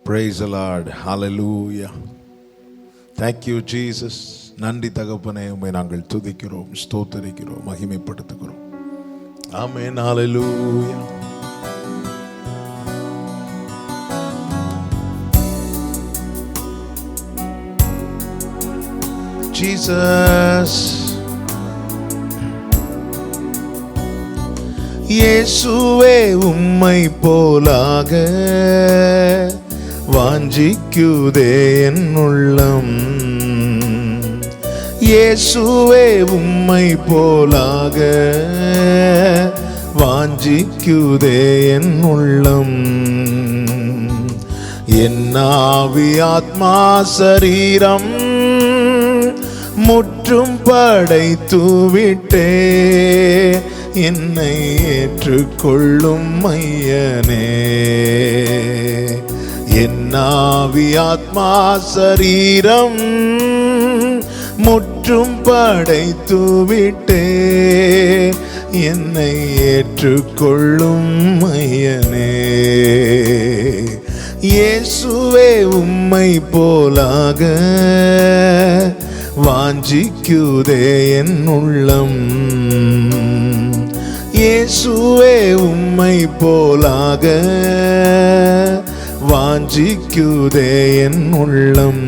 Praise the Lord. Hallelujah. Thank you Jesus. நன்றி தகப்பனே, உம்மை நாங்கள் துதிக்கிறோம், ஸ்தோத்தரிக்கிறோம், மகிமைப்படுத்துகிறோம். ஆமென். Hallelujah. Jesus. இயேசுவே உம்மை போலாக வாஞ்சிக்குதே என் உள்ளம். இயேசுவே உம்மை போலாக வாஞ்சிக்குதே என் உள்ளம். என் ஆவி ஆத்மா சரீரம் முற்றும் படைத்துவிட்டே, என்னை ஏற்றுக்கொள்ளும் மையனே. என் ஆவி ஆத்மா சரீரம் முற்றும் படைத்துவிட்டே, என்னை ஏற்றுக்கொள்ளும் மையனே. இயேசுவே உம்மை போலாக வாஞ்சிக்குதே என் உள்ளம். இயேசுவே உம்மை போலாக வாஞ்சிக்குதே என் உள்ளம்.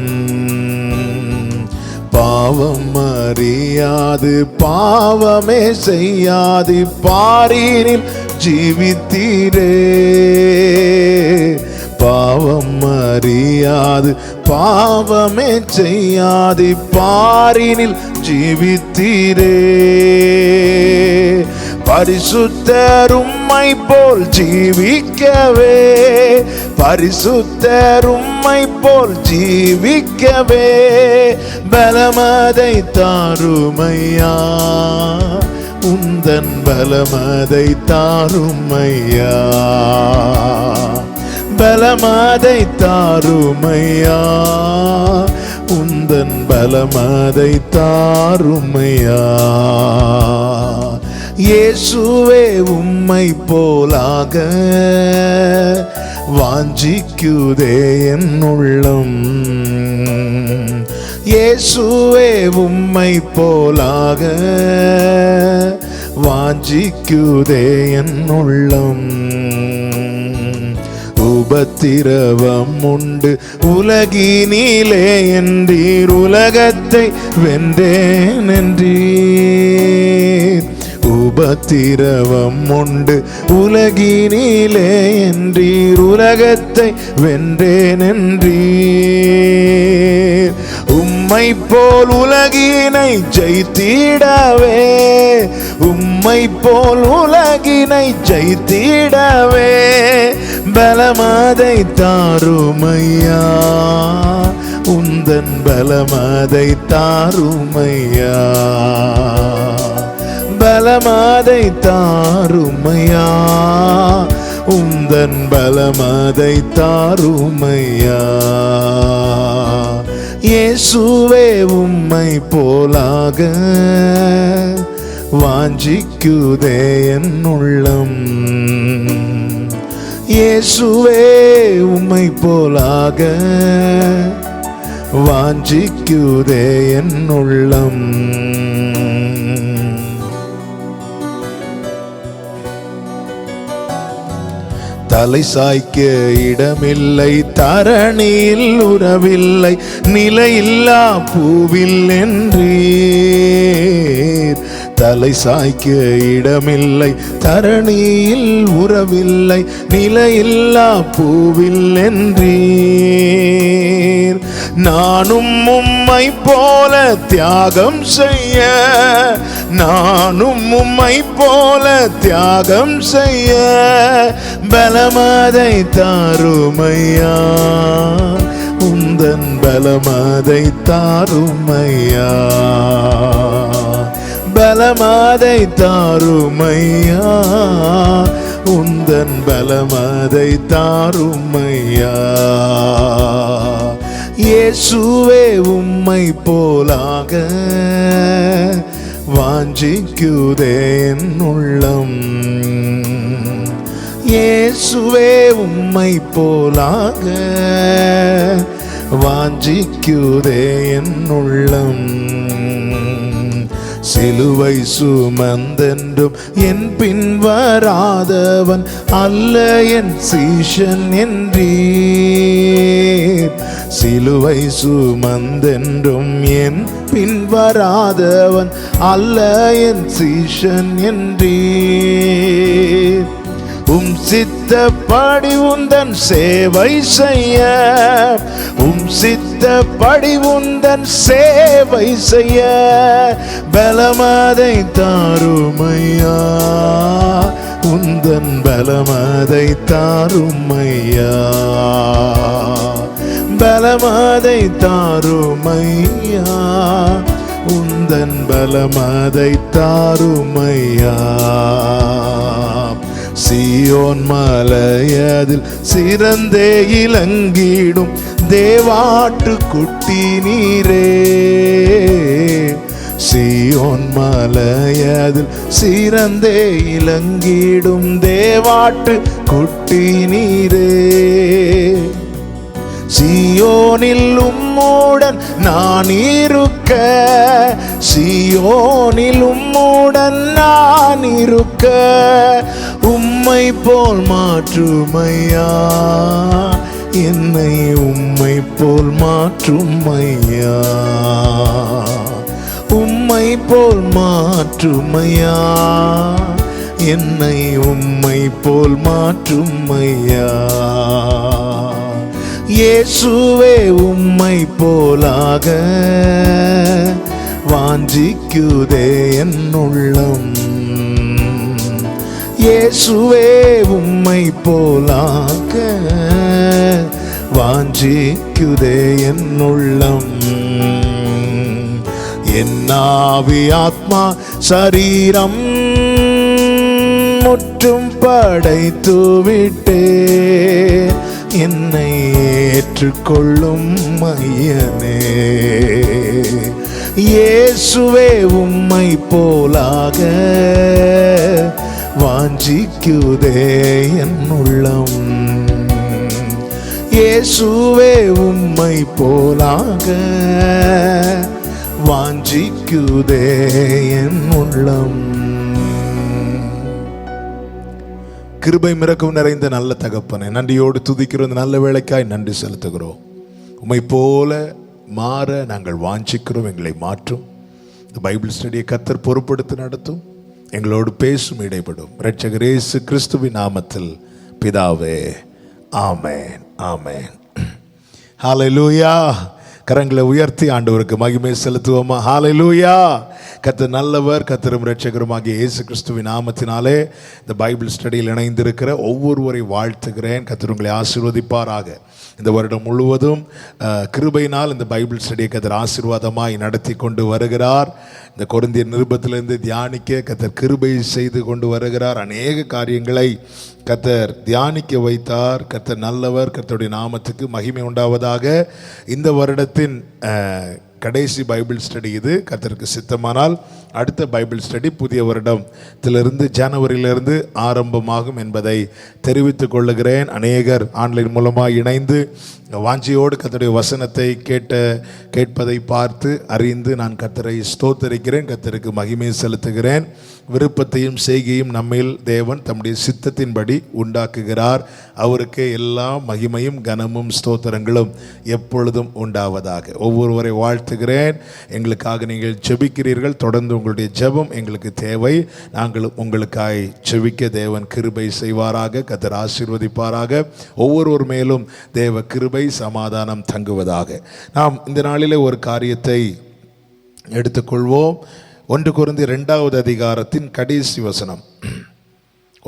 பாவம் அறியாது பாவமே செய்யாது பாரினில் ஜீவித்தீரே. பாவம் அறியாது பாவமே செய்யாது பாரினில் ஜீவித்தீரே. பரிசுத்தர் உம்மை போல் ஜீவிக்கவே, பரிசுத்தர் உம்மை போல் ஜீவிக்கவே பலமதை தாருமையா, உந்தன் பலமதை தாருமையா. பலமதை தாருமையா, உந்தன் பலமதை தாருமையா. இயேசுவே உம்மை போலாக வாஞ்சிக்குதே என் உள்ளம். இயேசுவே உம்மை போலாக வாஞ்சிக்குதே என் உள்ளம். உபத்திரவம் உண்டு உலகினிலே என்றீர், உலகத்தை வென்றேன் என்றீர். உபத்திரவம் உண்டு உலகினிலே என்றீர், உலகத்தை வென்றேன் என்றீர். உம்மை போல் உலகினை ஜெயித்திடவே, உம்மை போல் உலகினை ஜெயித்திடவே பலமதை தாருமையா, உந்தன் பலமதை தாருமையா. பலமதை தாருமையா, உந்தன் பலமதை தாருமையா. இயேசுவே உம்மை போலாக வாஞ்சிக்குதே என் உள்ளம். இயேசுவே உம்மை போலாக வாஞ்சிக்குதே என் உள்ளம். தலை சாய்க்க இடமில்லை, தரணியில் உறவில்லை, நிலையில்லா பூவில் என்றீர். தலை சாய்க்க இடமில்லை, தரணியில் உறவில்லை, நிலையில்லா பூவில் என்றீர். நானும் உம்மை போல தியாகம் செய்ய, நானும் உம்மை போல தியாகம் செய்ய பலமதை தாருமையா, உந்தன் பலமதை தாருமையா. பலமதை தாருமையா, உந்தன் பலமதை தாருமையா. இயேசுவே உம்மை போலாக வாஞ்சிக்குதே என் உள்ளம். இயேசுவே உம்மை போலாக வாஞ்சிக்குதே என் உள்ளம். சிலுவை சுமந்தென்றும் என் பின் வராதவன் அல்ல என் சீஷன் என்றீர். சிலுவை சுமந்தென்றும் என் பின் வராதவன் அல்ல என் சீஷன் என்றீர். சித்தப்படி உந்தன் சேவை செய்ய, சித்தப்படி உந்தன் சேவை செய்ய பலமதை தாருமையா, உந்தன் பலமதை தாருமையா, பலமதை தாருமையா, உந்தன் பலமதை தாருமையா. சீயோன் மலையதில் சிறந்தே இலங்கிடும் தேவாட்டு குட்டி நீரே. சீயோன் மலையதில் சிறந்தே இலங்கிடும் தேவாட்டு குட்டி நீரே. சீயோனில் உம்முடன் நான் இருக்க, சீயோனில் உம்முடன் நான் இருக்க உம்மை போல் மாற்றுமையா, என்னை உம்மை போல் மாற்றுமையா, உம்மை போல் மாற்றுமையா, என்னை உம்மை போல் மாற்றுமையா. இயேசுவே உம்மை போலாக வாஞ்சிக்குதே என் உள்ளம். இயேசுவே உம்மை போலாக வாஞ்சிக்குதே என் உள்ளம். என் ஆவி ஆத்மா சரீரம் முற்றும் படைத்து விட்டே, என்னை ஏற்றுக்கொள்ளும் ஐயனே. இயேசுவே உம்மை போலாக வாஞ்சிக்குதே என் உள்ளம். இயேசுவே உம்மை போலாக வாஞ்சிக்குதே என் உள்ளம். கிருபை மிரக்கம் நிறைந்த நல்ல தகப்பனே, நன்றியோடு துதிக்கிறோம். இந்த நல்ல வேளைக்காய் நன்றி செலுத்துகிறோம். உம்மை போல மாற நாங்கள் வாஞ்சிக்கிறோம். எங்களை மாற்றும். இந்த பைபிள் ஸ்டடியை கர்த்தர் பொறுப்படுத்தி நடத்தும். எங்களோடு பேசும், இடைப்படும். இரட்சகர் இயேசு கிறிஸ்துவின் நாமத்தில் பிதாவே, ஆமென், ஆமென். ஹல்லேலூயா. கரங்களை உயர்த்தி ஆண்டவருக்கு மகிமை செலுத்துவோமா? ஹல்லேலூயா. கர்த்தர் நல்லவர், கர்த்தரும் இரட்சகருமாகிய இயேசு கிறிஸ்துவின் நாமத்தினாலே இந்த பைபிள் ஸ்டடியில் இணைந்திருக்கிற ஒவ்வொருவரை வாழ்த்துகிறேன். கர்த்தர் உங்களை ஆசீர்வதிப்பாராக. இந்த வருடம் முழுவதும் கிருபையினால் இந்த பைபிள் ஸ்டடியை கர்த்தர் ஆசீர்வாதமாய் நடத்தி கொண்டு வருகிறார். இந்த கொரிந்தியர் நிருபத்திலிருந்து தியானிக்க கர்த்தர் கிருபை செய்து கொண்டு வருகிறார். அநேக காரியங்களை கர்த்தர் தியானிக்க வைத்தார். கர்த்தர் நல்லவர். கர்த்தருடைய நாமத்துக்கு மகிமை உண்டாவதாக. இந்த வருடத்தின் கடைசி பைபிள் ஸ்டடி இது. கர்த்தருக்கு சித்தமானால் அடுத்த பைபிள் ஸ்டடி புதிய வருடத்திலிருந்து ஜனவரியிலிருந்து ஆரம்பமாகும் என்பதை தெரிவித்துக் கொள்ளுகிறேன். அநேகர் ஆன்லைன் மூலமாக இணைந்து வாஞ்சியோடு கர்த்தருடைய வசனத்தை கேட்பதை பார்த்து அறிந்து நான் கர்த்தரை ஸ்தோத்தரிக்கிறேன். கர்த்தருக்கு மகிமை செலுத்துகிறேன். விருப்பத்தையும் செய்கையும் நம்மில் தேவன் தம்முடைய சித்தத்தின்படி உண்டாக்குகிறார். அவருக்கு எல்லா மகிமையும் கனமும் ஸ்தோத்திரங்களும் எப்பொழுதும் உண்டாவதாக. ஒவ்வொருவரை வாழ்த்துகிறேன். எங்களுக்காக நீங்கள் ஜெபிக்கிறீர்கள். தொடர்ந்து உங்களுடைய ஜெபம் எங்களுக்கு தேவை. நாங்கள் உங்களுக்காய் ஜெபிக்க தேவன் கிருபை செய்வாராக. கர்த்தர் ஆசீர்வதிப்பாராக. ஒவ்வொருவர் மேலும் தேவ கிருபை சமாதானம் தங்குவதாக. நாம் இந்த நாளிலே ஒரு காரியத்தை எடுத்துக்கொள்வோம். 1 கொரிந்தியர் 2வது அதிகாரத்தின் கடைசி வசனம்.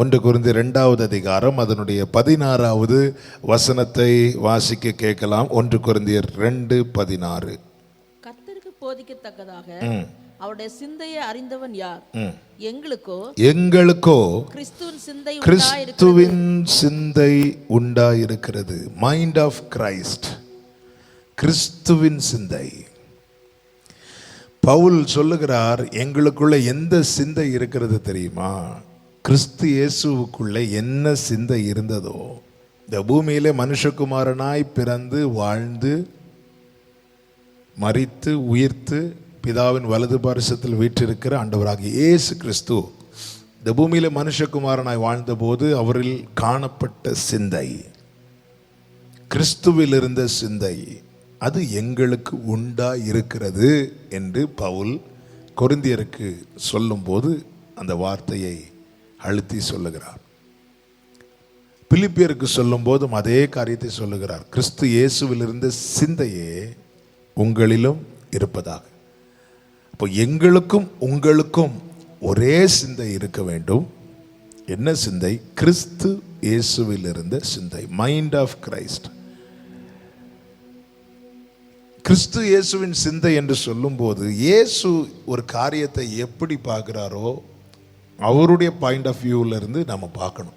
1 கொரிந்தியர் 2வது அதிகாரம் அதனுடைய 16வது வசனத்தை வாசிக்க கேட்கலாம். 1 கொரிந்தியர் 2:16. கர்த்தருக்கு போதிக்கத்தக்கதாக அவருடைய சிந்தையை அறிந்தவன் யார்? எங்களுக்கோ கிறிஸ்துவின் சிந்தை உண்டாயிருக்கிறது. Mind of Christ. கிறிஸ்துவின் சிந்தை. பவுல் சொல்லுகிறார், எங்களுக்குள்ள எந்த சிந்தை இருக்கிறது தெரியுமா? கிறிஸ்து இயேசுவுக்குள்ளே என்ன சிந்தை இருந்ததோ, இந்த பூமியிலே மனுஷகுமாரனாய் பிறந்து வாழ்ந்து மரித்து உயிர்த்து பிதாவின் வலது பாரிசத்தில் வீற்றிருக்கிற ஆண்டவராகிய இயேசு கிறிஸ்து இந்த பூமியில மனுஷகுமாரனாய் வாழ்ந்தபோது அவரில் காணப்பட்ட சிந்தை, கிறிஸ்துவில் இருந்த சிந்தை, அது எங்களுக்கு உண்டா இருக்கிறது என்று பவுல் கொரிந்தியருக்கு சொல்லும்போது அந்த வார்த்தையை அழுத்தி சொல்லுகிறார். பிலிப்பியருக்கு சொல்லும் போதும் அதே காரியத்தை சொல்லுகிறார். கிறிஸ்து இயேசுவில் இருந்த சிந்தையே உங்களிலும் இருப்பதாக. அப்போ எங்களுக்கும் உங்களுக்கும் ஒரே சிந்தை இருக்க வேண்டும். என்ன சிந்தை? கிறிஸ்து இயேசுவில் இருந்த சிந்தை, மைண்ட் ஆஃப் கிரைஸ்ட். கிறிஸ்து இயேசுவின் சிந்தை என்று சொல்லும்போது இயேசு ஒரு காரியத்தை எப்படி பார்க்கிறாரோ அவருடைய பாயிண்ட் ஆஃப் வியூவில் இருந்து நம்ம பார்க்கணும்.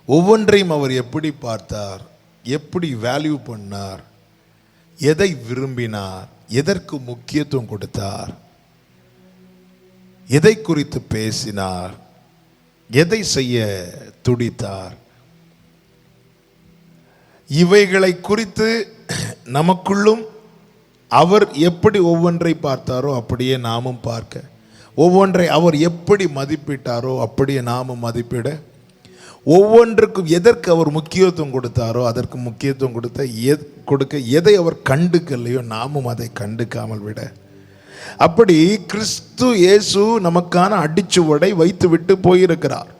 ஒவ்வொன்றையும் அவர் எப்படி பார்த்தார், எப்படி வேல்யூ பண்ணார், எதை விரும்பினார், எதற்கு முக்கியத்துவம் கொடுத்தார், எதை குறித்து பேசினார், எதை செய்ய துடித்தார், இவைகளை குறித்து நமக்குள்ளும் அவர் எப்படி ஒவ்வொன்றை பார்த்தாரோ அப்படியே நாமும் பார்க்க, ஒவ்வொன்றை அவர் எப்படி மதிப்பிட்டாரோ அப்படியே நாமும் மதிப்பிட, ஒவ்வொன்றுக்கும் எதற்கு அவர் முக்கியத்துவம் கொடுத்தாரோ அதற்கு முக்கியத்துவம் கொடுக்க, எதை அவர் கண்டுக்கலையோ நாமும் அதை கண்டுக்காமல் விட, அப்படி கிறிஸ்து இயேசு நமக்கான அடிச்சுவடை வைத்து விட்டு போயிருக்கிறார்.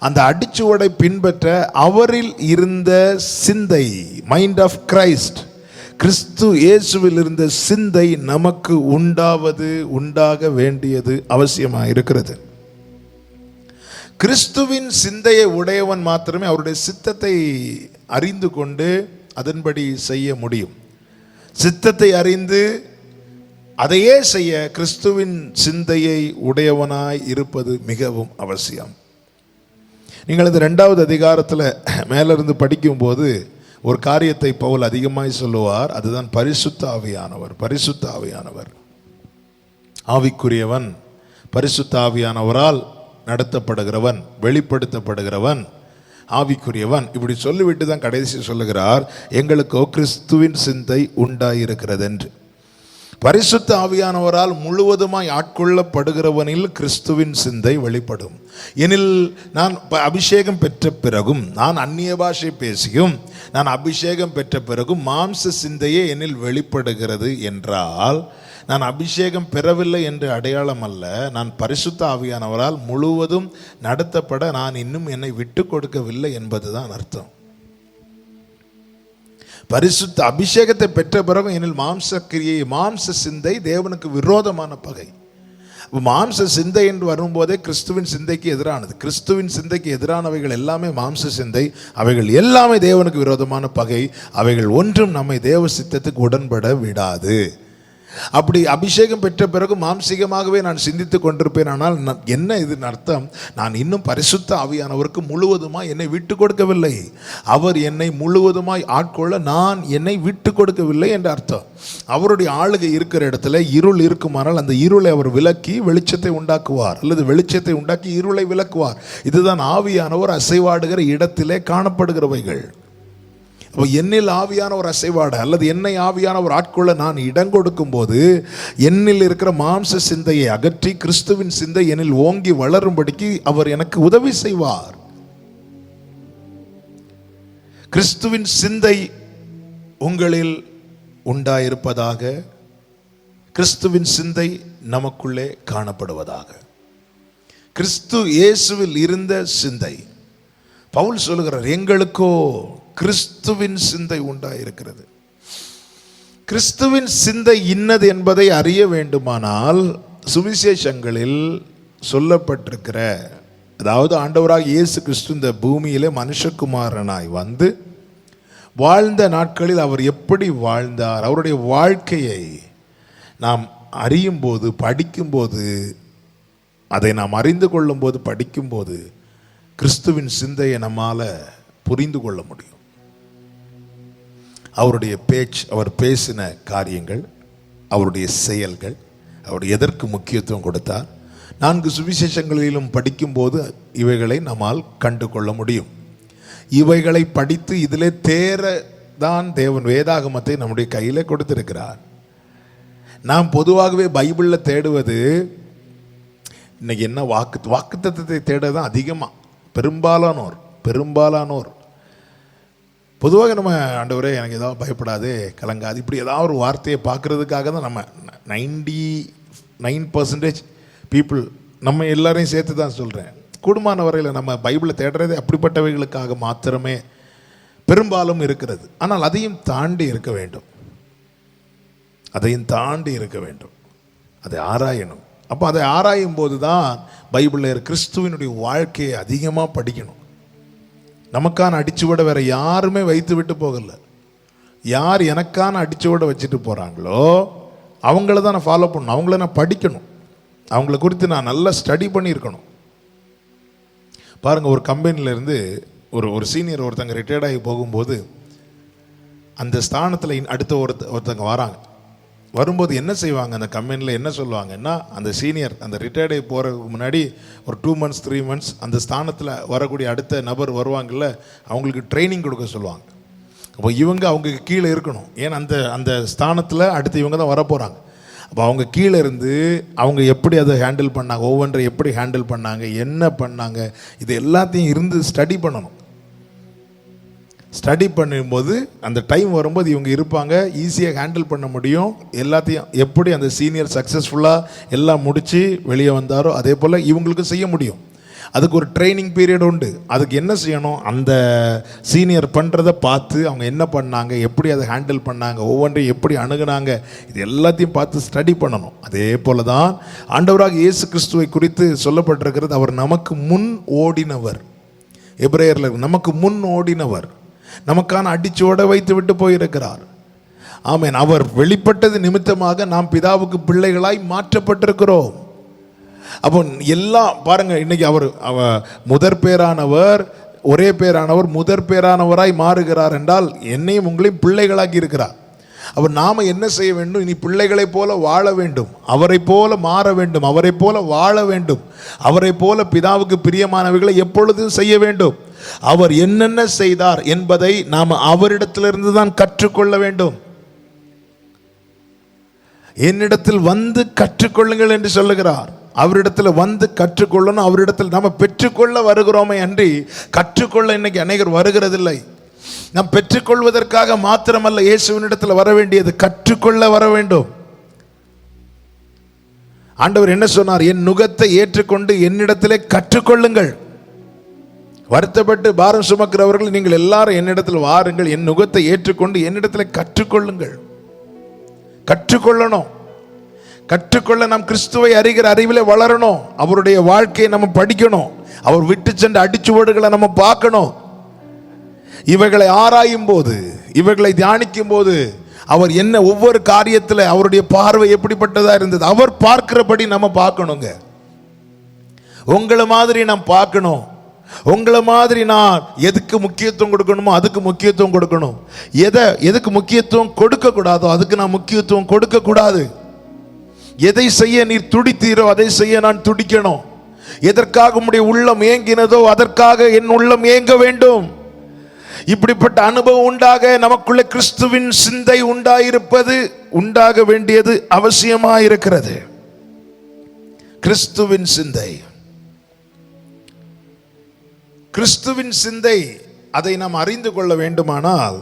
அந்த அடிச்சுவடை பின்பற்ற அவரில் இருந்த சிந்தை, மைண்ட் ஆஃப் கிரைஸ்ட், கிறிஸ்து இயேசுவில் இருந்த சிந்தை நமக்கு உண்டாக வேண்டியது அவசியமாக இருக்கிறது. கிறிஸ்துவின் சிந்தையை உடையவன் மாத்திரமே அவருடைய சித்தத்தை அறிந்து கொண்டு அதன்படி செய்ய முடியும். சித்தத்தை அறிந்து அதையே செய்ய கிறிஸ்துவின் சிந்தையை உடையவனாய் இருப்பது மிகவும் அவசியம். நீங்கள் இந்த 2வது அதிகாரத்தில் மேலிருந்து படிக்கும்போது ஒரு காரியத்தை பவுல் அதிகமாய் சொல்லுவார். அதுதான் பரிசுத்த ஆவியானவர். பரிசுத்த ஆவியானவர் ஆவிக்குரியவன், பரிசுத்த ஆவியானவரால் நடத்தப்படுகிறவன், வெளிப்படுத்தப்படுகிறவன், ஆவிக்குரியவன். இப்படி சொல்லிவிட்டு தான் கடைசி சொல்லுகிறார், எங்களுக்கோ கிறிஸ்துவின் சிந்தை உண்டாயிருக்கிறது என்று. பரிசுத்த ஆவியானவரால் முழுவதுமாய் ஆட்கொள்ளப்படுகிறவனில் கிறிஸ்துவின் சிந்தை வெளிப்படும். எனில் நான் அபிஷேகம் பெற்ற பிறகும், நான் அந்நிய பாஷை பேசியும், நான் அபிஷேகம் பெற்ற பிறகும் மாம்ச சிந்தையே என்னில் வெளிப்படுகிறது என்றால், நான் அபிஷேகம் பெறவில்லை என்று அடையாளம் அல்ல. நான் பரிசுத்த ஆவியானவரால் முழுவதும் நடத்தப்பட நான் இன்னும் என்னை விட்டு கொடுக்கவில்லை என்பதுதான் அர்த்தம். பரிசுத்த அபிஷேகத்தை பெற்ற பிறகு என்னில் மாம்ச கிரியை, மாம்ச சிந்தை தேவனுக்கு விரோதமான பகை. மாம்ச சிந்தை என்று வரும்போதே கிறிஸ்துவின் சிந்தைக்கு எதிரானது. கிறிஸ்துவின் சிந்தைக்கு எதிரானவைகள் எல்லாமே மாம்ச சிந்தை. அவைகள் எல்லாமே தேவனுக்கு விரோதமான பகை. அவைகள் ஒன்றும் நம்மை தேவ சித்தத்துக்கு உடன்பட விடாது. அப்படி அபிஷேகம் பெற்ற பிறகு மாம்சீகமாகவே நான் சிந்தித்து கொண்டிருப்பேன். ஆனால் என்ன இதன் அர்த்தம்? நான் இன்னும் பரிசுத்த ஆவியானவருக்கு முழுவதுமாய் என்னை விட்டு கொடுக்கவில்லை. அவர் என்னை முழுவதுமாய் ஆட்கொள்ள நான் என்னை விட்டு கொடுக்கவில்லை என்ற அர்த்தம். அவருடைய ஆளுகை இருக்கிற இடத்துல இருள் இருக்குமானால் அந்த இருளை அவர் விலக்கி வெளிச்சத்தை உண்டாக்குவார், அல்லது வெளிச்சத்தை உண்டாக்கி இருளை விலக்குவார். இதுதான் ஆவியானவர் அசைவாடுகிற இடத்திலே காணப்படுகிறவைகள். அப்போ என்னில் ஆவியானவர் அசைவாட, அல்லது என்னை ஆவியானவர் ஆட்கொள்ள நான் இடம் கொடுக்கும் போது என்னில் இருக்கிற மாம்ச சிந்தையை அகற்றி கிறிஸ்துவின் சிந்தை என்னில் ஓங்கி வளரும்படிக்கு அவர் எனக்கு உதவி செய்வார். கிறிஸ்துவின் சிந்தை உங்களில் உண்டாயிருப்பதாக, கிறிஸ்துவின் சிந்தை நமக்குள்ளே காணப்படுவதாக. கிறிஸ்து இயேசுவில் இருந்த சிந்தை. பவுல் சொல்லுகிறார், எங்களுக்கோ கிறிஸ்துவின் சிந்தை உண்டாயிருக்கிறது. கிறிஸ்துவின் சிந்தை இன்னது என்பதை அறிய வேண்டுமானால் சுவிசேஷங்களில் சொல்லப்பட்டிருக்கிற, அதாவது ஆண்டவராக இயேசு கிறிஸ்து இந்த பூமியிலே மனுஷகுமாரனாய் வந்து வாழ்ந்த நாட்களில் அவர் எப்படி வாழ்ந்தார், அவருடைய வாழ்க்கையை நாம் அறியும் போது, படிக்கும்போது, அதை நாம் அறிந்து கொள்ளும் போது, படிக்கும்போது கிறிஸ்துவின் சிந்தையை நம்மால் புரிந்து கொள்ள முடியும். அவருடைய பேச்சு, அவர் பேசின காரியங்கள், அவருடைய செயல்கள், அவர் எதற்கு முக்கியத்துவம் கொடுத்தார், 4 சுவிசேஷங்களிலும் படிக்கும்போது இவைகளை நம்மால் கண்டு கொள்ள முடியும். இவைகளை படித்து இதிலே தேர தான் தேவன் வேதாகமத்தை நம்முடைய கையில் கொடுத்திருக்கிறார். நாம் பொதுவாகவே பைபிளில் தேடுவது இன்னைக்கு என்ன வாக்குத்தத்தத்தை தேட தான் அதிகமாக பெரும்பாலானோர் பொதுவாக நம்ம ஆண்டவரே எனக்கு ஏதாவது பயப்படாது கலங்காது இப்படி ஏதாவது ஒரு வார்த்தையை பார்க்கறதுக்காக தான் நம்ம 99% பீப்புள் நம்ம எல்லாரையும் சேர்த்து தான் சொல்கிறேன். கூடுமான வரையில் நம்ம பைபிளை தேடுறதே அப்படிப்பட்டவைகளுக்காக மாத்திரமே பெரும்பாலும் இருக்கிறது. ஆனால் அதையும் தாண்டி இருக்க வேண்டும், அதை ஆராயணும். அப்போ அதை ஆராயும் போது தான் பைபிளில் கிறிஸ்துவனுடைய வாழ்க்கையை அதிகமாக படிக்கணும். நமக்கான அடிச்சுவடை வேற யாருமே வைத்து விட்டு போகல. யார் எனக்கான அடிச்சுவடை வச்சுட்டு போகிறாங்களோ அவங்கள தான் நான் ஃபாலோ பண்ணணும், அவங்கள நான் படிக்கணும், அவங்கள குறித்து நான் நல்லா ஸ்டடி பண்ணியிருக்கணும். பாருங்கள், ஒரு கம்பெனியிலேருந்து ஒரு சீனியர் ஒருத்தங்க ரிட்டையர்ட் ஆகி போகும்போது அந்த ஸ்தானத்தில் அடுத்த ஒருத்தங்க வராங்க. வரும்போது என்ன செய்வாங்க, அந்த கம்பெனியில் என்ன சொல்லுவாங்கன்னா, அந்த சீனியர் அந்த ரிட்டையர்ட் ஆகி போகிறதுக்கு முன்னாடி ஒரு 2 months 3 months அந்த ஸ்தானத்தில் வரக்கூடிய அடுத்த நபர் வருவாங்கள்ல, அவங்களுக்கு ட்ரைனிங் கொடுக்க சொல்லுவாங்க. அப்போ அவங்க கீழே இருக்கணும். ஏன்னா அந்த ஸ்தானத்தில் அடுத்து இவங்க தான் வரப்போகிறாங்க. அப்போ அவங்க கீழே இருந்து அவங்க எப்படி அதை ஹேண்டில் பண்ணாங்க, ஒவ்வொன்றை எப்படி ஹேண்டில் பண்ணாங்க, என்ன பண்ணாங்க, இது எல்லாத்தையும் இருந்து ஸ்டடி பண்ணணும். ஸ்டடி பண்ணும்போது அந்த டைம் வரும்போது இவங்க இருப்பாங்க, ஈஸியாக ஹேண்டில் பண்ண முடியும். எல்லாத்தையும் எப்படி அந்த சீனியர் சக்ஸஸ்ஃபுல்லாக எல்லாம் முடித்து வெளியே வந்தாரோ அதே போல் இவங்களுக்கு செய்ய முடியும். அதுக்கு ஒரு ட்ரைனிங் பீரியட் உண்டு. அதுக்கு என்ன செய்யணும், அந்த சீனியர் பண்ணுறதை பார்த்து அவங்க என்ன பண்ணாங்க, எப்படி அதை ஹேண்டில் பண்ணாங்க, ஒவ்வொன்றையும் எப்படி அணுகுனாங்க, இது எல்லாத்தையும் பார்த்து ஸ்டடி பண்ணணும். அதே போல தான் ஆண்டவராக இயேசு கிறிஸ்துவை குறித்து சொல்லப்பட்டிருக்கிறது. அவர் நமக்கு முன் ஓடினவர். எபிரேயரில் நமக்கு முன் ஓடினவர், நமக்கான அடிச்சோட வைத்து விட்டு போயிருக்கிறார். ஆமென். அவர் வெளிப்பட்டது நிமித்தமாக நாம் பிதாவுக்கு பிள்ளைகளாய் மாற்றப்பட்டிருக்கிறோம். அப்போ எல்லாம் பாருங்க, இன்னைக்கு அவர் முதற் பேரானவர், ஒரே பேரானவர் முதற் பேரானவராய் மாறுகிறார் என்றால் என்னையும் உங்களையும் பிள்ளைகளாக்கி இருக்கிறார். அப்போ நாம் என்ன செய்ய வேண்டும், இனி பிள்ளைகளை போல வாழ வேண்டும், அவரை போல மாற வேண்டும், அவரை போல வாழ வேண்டும், அவரை போல பிதாவுக்கு பிரியமானவைகளை எப்பொழுதும் செய்ய வேண்டும். அவர் என்னென்ன செய்தார் என்பதை நாம் அவரிடத்திலிருந்து தான் கற்றுக்கொள்ள வேண்டும். என்னிடத்தில் வந்து கற்றுக்கொள்ளுங்கள் என்று சொல்லுகிறார். அவரிடத்தில் வந்து கற்றுக்கொள்ளணும். அவரிடத்தில் நாம் பெற்றுக்கொள்ள வருகிறோமே அன்றி கற்றுக்கொள்ள இன்னைக்கு அநேகர் வருகிறதில்லை. நாம் பெற்றுக்கொள்வதற்காக மாத்திரமல்ல இயேசுவினிடத்தில் வர வேண்டியது, கற்றுக்கொள்ள வர வேண்டும். ஆண்டவர் என்ன சொன்னார், என் நுகத்தை ஏற்றுக்கொண்டு என்னிடத்திலே கற்றுக்கொள்ளுங்கள். வருத்தப்பட்டு பாரம் சுமக்கிறவர்கள் நீங்கள் எல்லாரும் என்னிடத்தில் வாருங்கள், என் நுகத்தை ஏற்றுக்கொண்டு என்னிடத்தில் கற்றுக்கொள்ளுங்கள். கற்றுக்கொள்ளணும். கற்றுக்கொள்ள நாம் கிறிஸ்துவை அறிகிற அறிவிலே வளரணும். அவருடைய வாழ்க்கையை நம்ம படிக்கணும். அவர் விட்டு சென்ற அடிச்சுவடுகளை நம்ம பார்க்கணும். இவைகளை ஆராயும் போது, இவைகளை தியானிக்கும் போது அவர் என்ன ஒவ்வொரு காரியத்தில் அவருடைய பார்வை எப்படிப்பட்டதா இருந்தது அவர் பார்க்கிறபடி நம்ம பார்க்கணுங்க. உங்களை மாதிரி நாம் பார்க்கணும். உங்களை மாதிரி நான் எதுக்கு முக்கியத்துவம் கொடுக்கணுமோ அதுக்கு முக்கியத்துவம் கொடுக்கணும். எதுக்கு முக்கியத்துவம் கொடுக்க கூடாதோ அதுக்கு நான் முக்கியத்துவம் கொடுக்க கூடாது. எதை செய்ய நீர் துடித்தீரோ அதை செய்ய நான் துடிக்கணும். எதற்காக உம்முடைய உள்ளம் ஏங்கினதோ அதற்காக என் உள்ளம் ஏங்க வேண்டும். இப்படிப்பட்ட அனுபவம் உண்டாக நமக்குள்ள கிறிஸ்துவின் சிந்தை உண்டாக வேண்டியது அவசியமாயிருக்கிறது. கிறிஸ்துவின் சிந்தை, கிறிஸ்துவின் சிந்தை, அதை நாம் அறிந்து கொள்ள வேண்டுமானால்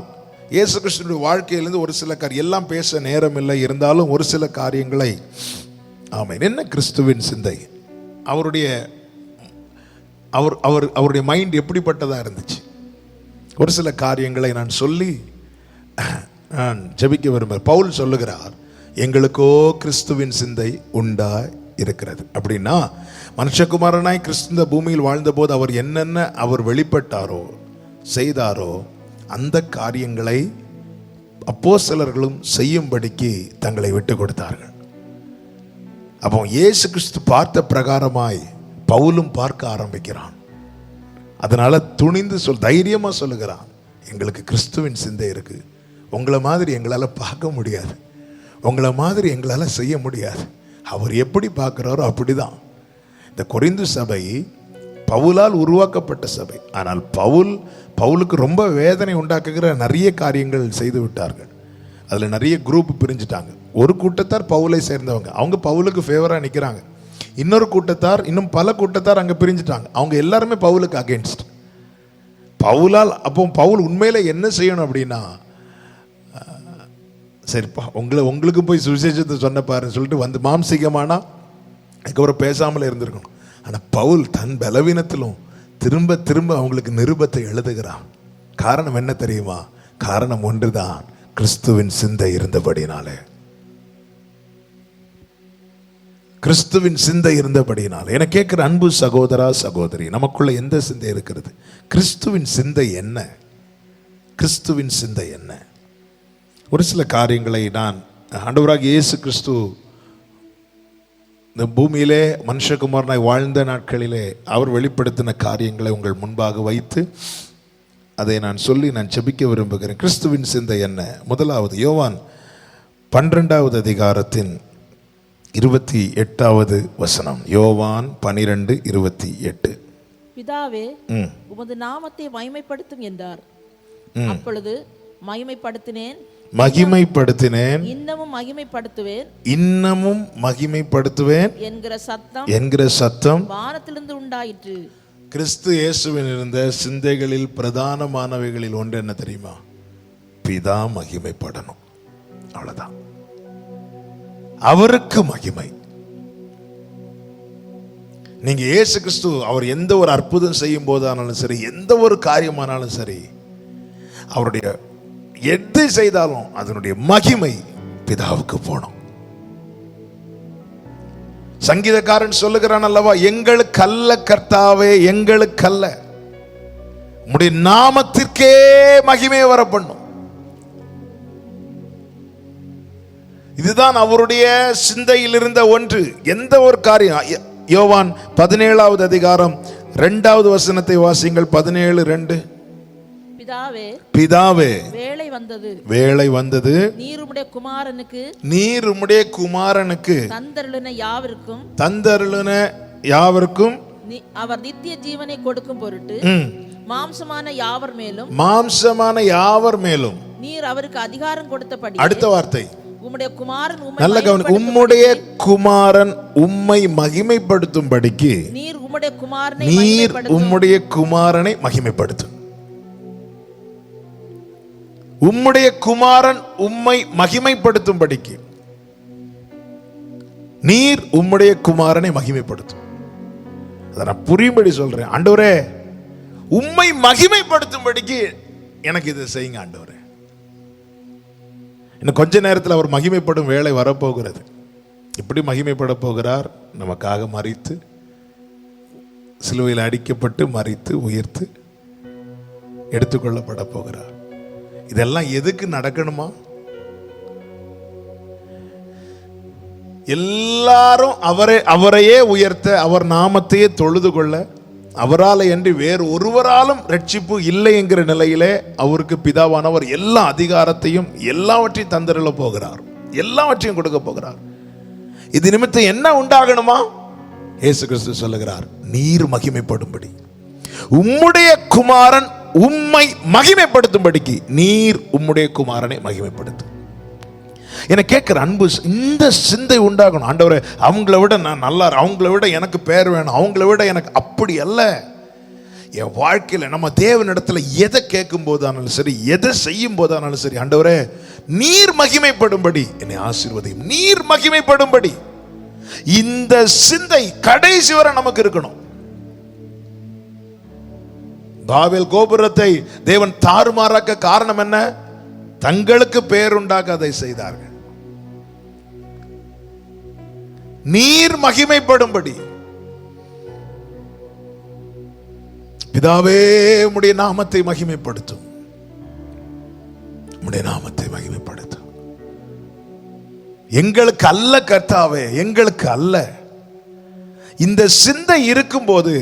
இயேசு கிறிஸ்துவின் வாழ்க்கையிலிருந்து ஒரு சில எல்லாம் பேச நேரம் இல்லை, இருந்தாலும் ஒரு சில காரியங்களை ஆமென். என்ன கிறிஸ்துவின் சிந்தை, அவருடைய மைண்ட் எப்படிப்பட்டதா இருந்துச்சு, ஒரு சில காரியங்களை நான் சொல்லி நான் ஜெபிக்க விரும்புகிறேன். பவுல் சொல்லுகிறார், எங்களுக்கோ கிறிஸ்துவின் சிந்தை உண்டா இருக்கிறது. அப்படின்னா மனுஷகுமாரனாய் கிறிஸ்து பூமியில் வாழ்ந்தபோது அவர் என்னென்ன அவர் வெளிப்பட்டாரோ செய்தாரோ அந்த காரியங்களை அப்போஸ்தலர்களும் செய்யும்படிக்கு தங்களை விட்டு கொடுத்தார்கள். அப்போ இயேசு கிறிஸ்து பார்த்த பிரகாரமாய் பவுலும் பார்க்க ஆரம்பிக்கிறான். அதனால துணிந்து தைரியமா சொல்லுகிறான், எங்களுக்கு கிறிஸ்துவின் சிந்தை இருக்கு. உங்களை மாதிரி எங்களால் பார்க்க முடியாது, உங்களை மாதிரி எங்களால் செய்ய முடியாது. அவர் எப்படி பார்க்குறாரோ அப்படிதான். இந்த கொரிந்து சபை பவுலால் உருவாக்கப்பட்ட சபை. ஆனால் பவுலுக்கு ரொம்ப வேதனை உண்டாக்குகிற நிறைய காரியங்கள் செய்து விட்டார்கள். அதில் நிறைய குரூப் பிரிஞ்சுட்டாங்க. ஒரு கூட்டத்தார் பவுலை சேர்ந்தவங்க, அவங்க பவுலுக்கு ஃபேவராக நிற்கிறாங்க. இன்னொரு கூட்டத்தார், இன்னும் பல கூட்டத்தார் அங்கே பிரிஞ்சுட்டாங்க. அவங்க எல்லாருமே பவுலுக்கு அகெயின்ஸ்ட். பவுலால் அப்போ பவுல் உண்மையில் என்ன செய்யணும் அப்படின்னா, சரிப்பா உங்களுக்கு போய் சுவிசேஷத்தை சொன்ன பாருன்னு சொல்லிட்டு வந்து மாம்சீகமானா அதுக்கப்புறம் பேசாமல் இருந்திருக்கணும். ஆனால் பவுல் தன் பலவீனத்திலும் திரும்ப திரும்ப அவங்களுக்கு நிருபத்தை எழுதுகிறான். காரணம் என்ன தெரியுமா? காரணம் ஒன்றுதான், கிறிஸ்துவின் சிந்தை இருந்தபடினாலே. கிறிஸ்துவின் சிந்தை இருந்தபடினாலே. என கேட்கிற அன்பு சகோதரா சகோதரி, நமக்குள்ள எந்த சிந்தை இருக்கிறது? கிறிஸ்துவின் சிந்தை என்ன? கிறிஸ்துவின் சிந்தை என்ன? ஒரு சில காரியங்களை நான் ஆண்டவராகிய இயேசு கிறிஸ்து இந்த பூமியிலே மனுஷகுமாரனாய் வாழ்ந்த நாட்களிலே அவர் வெளிப்படுத்தின காரியங்களை உங்கள் முன்பாக வைத்து அதை நான் சொல்லி நான் ஜெபிக்க விரும்புகிறேன். கிறிஸ்துவின் சிந்தை என்ன? முதலாவது யோவான் 12வது அதிகாரத்தின் 28வது வசனம். யோவான் 12:28. பிதாவே, உமது நாமத்தை மகிமைப்படுத்தும் என்றார். அப்பொழுது மகிமைப்படுத்தினேன், இன்னமும் மகிமைப்படுத்துவேன் என்கிற சத்தம் வானத்திலிருந்து உண்டாயிற்று. கிறிஸ்து இயேசுவில் இருந்த சிந்தைகளில் பிரதானமானவைகளில் ஒன்று என்ன தெரியுமா? பிதா மகிமைப்படணும். அவ்வளவுதான். அவருக்கு மகிமை. நீங்க இயேசு கிறிஸ்து அவர் எந்த ஒரு அற்புதம் செய்யும் போதானாலும் சரி, எந்த ஒரு காரியமானாலும் சரி, அவருடைய எது செய்தாலும் அதனுடைய மகிமை பிதாவுக்கு போனோம். சங்கீதக்காரன் சொல்லுகிறான் அல்லவா, எங்களுக்கு அல்ல கர்த்தாவே, எங்களுக்கு அல்ல, உம்முடைய நாமத்திற்கே மகிமை வர பண்ணும். இதுதான் அவருடைய சிந்தையில் இருந்த ஒன்று. எந்த ஒரு காரியம். யோவான் 17வது அதிகாரம் 2வது வசனத்தை வாசிங்கள். 17:2. பிதாவே, வேளை வந்தது, நீர் உம்முடைய குமாரனுக்கு தந்தருளின யாவருக்கும் அவர் நித்திய ஜீவனை கொடுக்கும் பொருட்டு மாம்சமான யாவர் மேலும் நீர் அவருக்கு அதிகாரம் கொடுத்தபடி. அடுத்த வார்த்தை, உம்முடைய குமாரன் உம்மை மகிமைப்படுத்தும்படிக்கு நீர் உம்முடைய குமாரனை மகிமைப்படுத்தும். உம்முடைய குமாரன் உம்மை மகிமைப்படுத்தும்படிக்கு நீர் உம்முடைய குமாரனை மகிமைப்படுத்தும். அதை நான் புரியும்படி சொல்றேன். ஆண்டவரே, உம்மை மகிமைப்படுத்தும்படிக்கு எனக்கு இதை செய்யுங்க ஆண்டவரே. இன்னும் கொஞ்ச நேரத்தில் அவர் மகிமைப்படும் வேளை வரப்போகிறது. எப்படி மகிமைப்பட போகிறார்? நமக்காக மரித்து, சிலுவையில் அடிக்கப்பட்டு, மரித்து, உயிர்த்து எடுத்துக்கொள்ளப்பட போகிறார். இதெல்லாம் எதுக்கு நடக்கணுமா? எல்லாரும் அவரையே உயர்த்த, அவர் நாமத்தையே தொழுது கொள்ள, அவரால் என்று வேறு ஒருவராலும் ரட்சிப்பு இல்லை என்கிற நிலையிலே அவருக்கு பிதாவானவர் எல்லா அதிகாரத்தையும் எல்லாவற்றையும் தந்தருள போகிறார், எல்லாவற்றையும் கொடுக்க போகிறார். இது நிமித்தம் என்ன உண்டாகணுமா? இயேசு கிறிஸ்து சொல்லுகிறார், நீர் மகிமைப்படும்படி உம்முடைய குமாரன் உம்மை மகிமைப்படுத்தும்படிக்கு நீர் உம்முடைய குமாரனை மகிமைப்படுத்தும். என கேட்கிற அன்பு, இந்த சிந்தை உண்டாகணும். ஆண்டவரே, அவங்கள விட நான் நல்லா, அவங்கள விட எனக்கு பேர் வேணும், அவங்கள விட எனக்கு, அப்படி அல்ல. என் வாழ்க்கையில் நம்ம தேவனிடத்துல எதை கேட்கும் போதானாலும் சரி, எதை செய்யும் போதானாலும் சரி, ஆண்டவரே நீர் மகிமைப்படும்படி என்னை ஆசீர்வதியும், நீர் மகிமைப்படும்படி. இந்த சிந்தை கடைசி வரை நமக்கு இருக்கணும். பாபேல் கோபுரத்தை தேவன் தாறுமாறாக்க காரணம் என்ன? தங்களுக்கு பேருண்டாக அதை செய்தார்கள். நீர் மகிமைப்படும்படி. பிதாவே, உம்முடைய நாமத்தை மகிமைப்படுத்தும், உம்முடைய நாமத்தை மகிமைப்படுத்தும். எங்களுக்கு அல்ல கர்த்தாவே, எங்களுக்கு அல்ல. இந்த சிந்தை இருக்கும்போது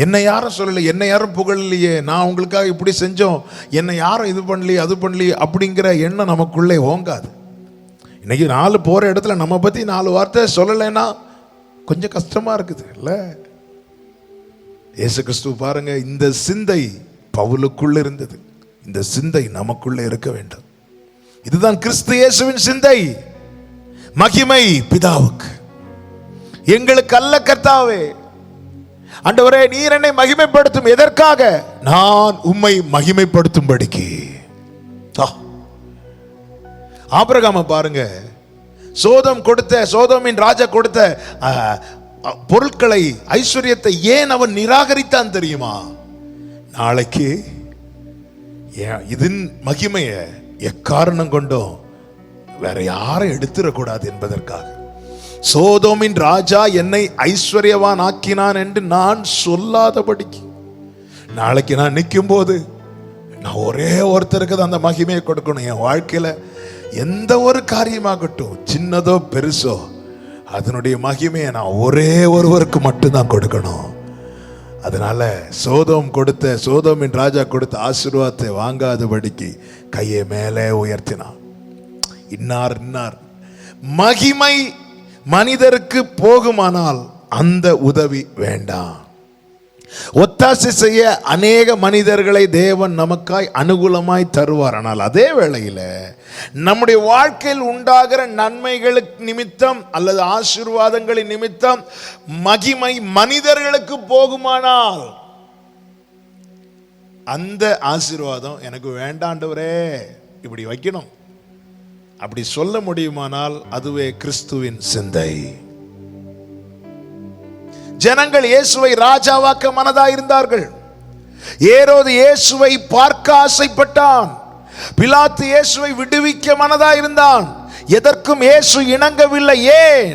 என்னை யாரும் சொல்லலை, என்னை யாரும் புகழலையே, நான் உங்களுக்காக இப்படி செஞ்சோம், என்னை யாரும் இது பண்ணலையே, அது பண்ணலையே அப்படிங்கிற எண்ணம் நமக்குள்ளே ஓங்காது. இன்னைக்கு 4 போகிற இடத்துல நம்ம பற்றி 4 வார்த்தை சொல்லலைன்னா கொஞ்சம் கஷ்டமா இருக்குது இல்ல? இயேசு கிறிஸ்து பாருங்க, இந்த சிந்தை பவுலுக்குள்ள இருந்தது, இந்த சிந்தை நமக்குள்ள இருக்க வேண்டும். இதுதான் கிறிஸ்து இயேசுவின் சிந்தை. மகிமை பிதாவுக்கு, எங்களுக்கு அல்ல கர்த்தாவே. ஆண்டவரே, நீர் என்னை மகிமைப்படுத்தும். எதற்காக? நான் உம்மை மகிமைப்படுத்தும்படிக்கு. ஆபிரகாம பாருங்க, சோதோமின் ராஜா கொடுத்த பொருட்களை, ஐஸ்வர்யத்தை ஏன் அவன் நிராகரித்தான் தெரியுமா? நாளைக்கு இதன் மகிமைய எக்காரணம் கொண்டும் வேற யாரும் எடுத்துடக்கூடாது என்பதற்காக. சோதோமின் ராஜா என்னை ஐஸ்வர்யவான் ஆக்கினான் என்று நான் சொல்லாதபடிக்கு, நாளைக்கு நான் நிற்கும் போது நான் ஒரே ஒருத்தருக்கு தான் அந்த மகிமையை கொடுக்கணும். என் வாழ்க்கையில எந்த ஒரு காரியமாகட்டும், சின்னதோ பெருசோ, அதனுடைய மகிமையை நான் ஒரே ஒருவருக்கு மட்டும்தான் கொடுக்கணும். அதனால சோதோமின் ராஜா கொடுத்த ஆசீர்வாதத்தை வாங்காதபடிக்கு கையை மேலே உயர்த்தினான். இன்னார் மகிமை மனிதருக்கு போகுமானால் அந்த உதவி வேண்டாம். ஒத்தாசை செய்ய அநேக மனிதர்களை தேவன் நமக்காய் அனுகூலமாய் தருவார். ஆனால் அதே வேளையில் நம்முடைய வாழ்க்கையில் உண்டாகிற நன்மைகளுக்கு நிமித்தம் அல்லது ஆசீர்வாதங்களின் நிமித்தம் மகிமை மனிதர்களுக்கு போகுமானால் அந்த ஆசீர்வாதம் எனக்கு வேண்டாண்டவரே இப்படி வைக்கணும், அப்படி சொல்ல முடியுமானால் அதுவே கிறிஸ்துவின் சிந்தை. ஜனங்கள் இயேசுவை ராஜாவாக்க மனதாயிருந்தார்கள். ஏரோது இயேசுவை பார்க்க ஆசைப்பட்டான். பிலாத்து இயேசுவை விடுவிக்க மனதாயிருந்தான். எதற்கும் இயேசு இணங்கவில்லை. ஏன்?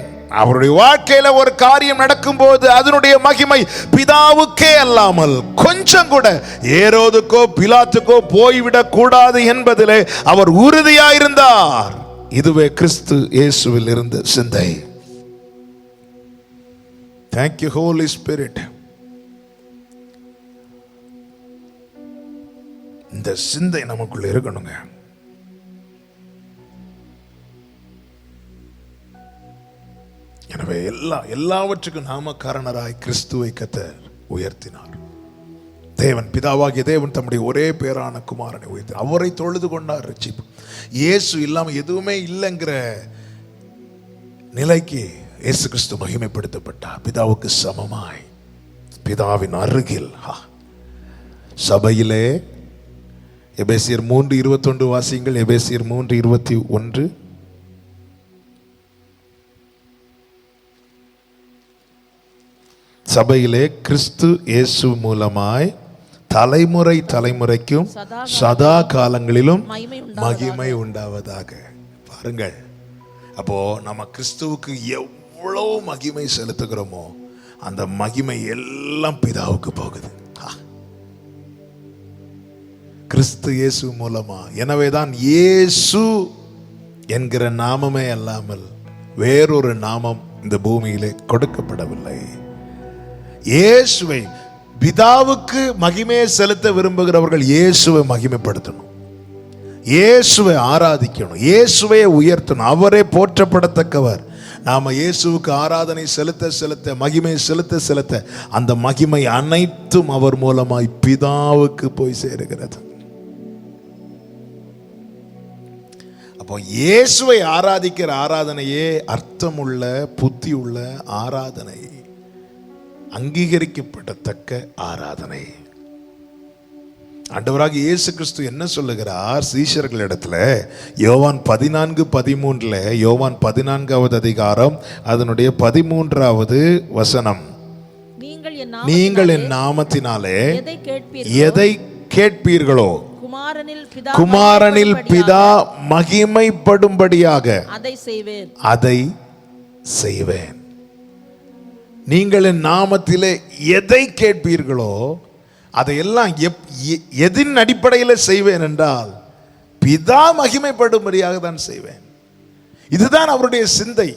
அவருடைய வாழ்க்கையில ஒரு காரியம் நடக்கும் போது அதனுடைய மகிமை பிதாவுக்கே அல்லாமல் கொஞ்சம் கூட ஏரோதுக்கோ பிலாத்துக்கோ போய்விடக் கூடாது என்பதிலே அவர் உறுதியாயிருந்தார். இதுவே கிறிஸ்து இயேசுவில் இருந்த சிந்தை. Thank you, Holy Spirit. இந்த சிந்தை நமக்குள்ள இருக்கணுங்க. எனவே எல்லாவற்றுக்கும் நாமக்காரனராய் கிறிஸ்துவை கர்த்தர் உயர்த்தினார். தேவன் பிதாவாகிய தேவன் தம்முடைய ஒரே பேரான குமாரனை உயர்த்தினார். அவரை தொழுது கொண்டார். ரட்சிப்பு இயேசு இல்லாமல் எதுவுமே இல்லைங்கிற நிலைக்கு இயேசு கிறிஸ்து மகிமைப்படுத்தப்பட்டார். பிதாவுக்கு சமமாய், பிதாவின் அருகில். சபையிலே எபேசியர் 3:21 வாசியுங்கள். எபேசியர் 3:21. சபையிலே கிறிஸ்து இயேசு மூலமாய் தலைமுறை தலைமுறைக்கும் சதா காலங்களிலும் மகிமை உண்டாவதாக. பாருங்கள், அப்போ நம்ம கிறிஸ்துவுக்கு எவ்வளவு மகிமை செலுத்துகிறோமோ அந்த மகிமை எல்லாம் பிதாவுக்கு போகுது. கிறிஸ்து இயேசு மூலமா. எனவேதான் இயேசு என்கிற நாமமே அல்லாமல் வேறொரு நாமம் இந்த பூமியிலே கொடுக்கப்படவில்லை. இயேசுவை, பிதாவுக்கு மகிமையை செலுத்த விரும்புகிறவர்கள் இயேசுவை மகிமைப்படுத்தணும், இயேசுவை ஆராதிக்கணும், இயேசுவை உயர்த்தணும். அவரே போற்றப்படத்தக்கவர். நாம இயேசுவுக்கு ஆராதனை செலுத்த செலுத்த, மகிமை செலுத்த செலுத்த அந்த மகிமை அனைத்தும் அவர் மூலமாய் பிதாவுக்கு போய் சேருகிறது. அப்போ இயேசுவை ஆராதிக்கிற ஆராதனையே அர்த்தமுள்ள, புத்தி உள்ள ஆராதனை, அங்கீகரிக்கப்படத்தக்க ஆராதனை. ஆண்டவராக இயேசு கிறிஸ்து என்ன சொல்லுகிறார் சீஷர்களிடத்துல? யோவான் 14:13, யோவான் 14வது அதிகாரம் அதனுடைய 13வது வசனம். நீங்கள் என் நாமத்தினாலே எதை கேட்பீர்களோ குமாரனில் பிதா மகிமைப்படும்படியாக அதை செய்வேன். நீங்கள் என் நாமத்திலே எதை கேட்பீர்களோ அதையெல்லாம் எதின் அடிப்படையில் செய்வேன் என்றால் பிதா மகிமைப்படும்படியாக தான் செய்வேன். இதுதான் அவருடைய சிந்தை.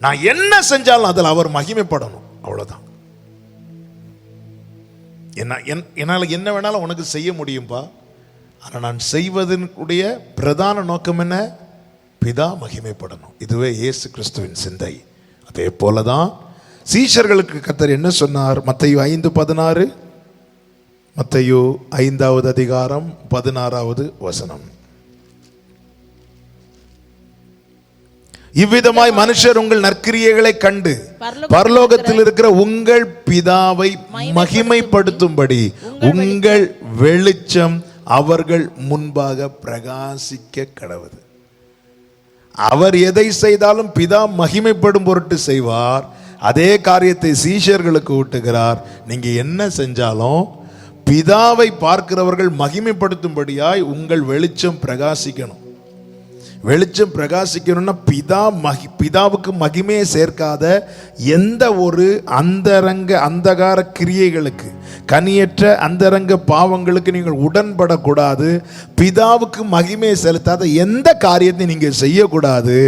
நான் என்ன செஞ்சாலும் அதில் அவர் மகிமைப்படணும், அவ்வளவுதான். என்னால் என்ன வேணாலும் உனக்கு செய்ய முடியும்பா, ஆனால் நான் செய்வதனுடைய பிரதான நோக்கம் என்ன? பிதா மகிமைப்படணும். இதுவே இயேசு கிறிஸ்துவின் சிந்தை. அதே போலதான் சீஷர்களுக்கு கர்த்தர் என்ன சொன்னார்? மத்தேயு 5:16, மத்தேயு 5வது அதிகாரம் 16வது வசனம். இவ்விதமாய் மனுஷர் உங்கள் நற்கிரியைகளை கண்டு பரலோகத்தில் இருக்கிற உங்கள் பிதாவை மகிமைப்படுத்தும்படி உங்கள் வெளிச்சம் அவர்கள் முன்பாக பிரகாசிக்க கடவுது. அவர் எதை செய்தாலும் பிதா மகிமைப்படும் பொருட்டு செய்வார். அதே காரியத்தை சீஷர்களுக்கு ஊட்டுகிறார். நீங்க என்ன செஞ்சாலும் பிதாவை பார்க்கிறவர்கள் மகிமைப்படுத்தும்படியாய் உங்கள் வெளிச்சம் பிரகாசிக்கணும். வெளிச்சம் பிரகாசிக்கணும்னா பிதாவுக்கு மகிமையை சேர்க்காத எந்த ஒரு அந்தகார கிரியைகளுக்கு, கனியற்ற அந்தரங்க பாவங்களுக்கு நீங்கள் உடன்படக்கூடாது. பிதாவுக்கு மகிமையை செலுத்தாத எந்த காரியத்தை நீங்கள் செய்யக்கூடாது.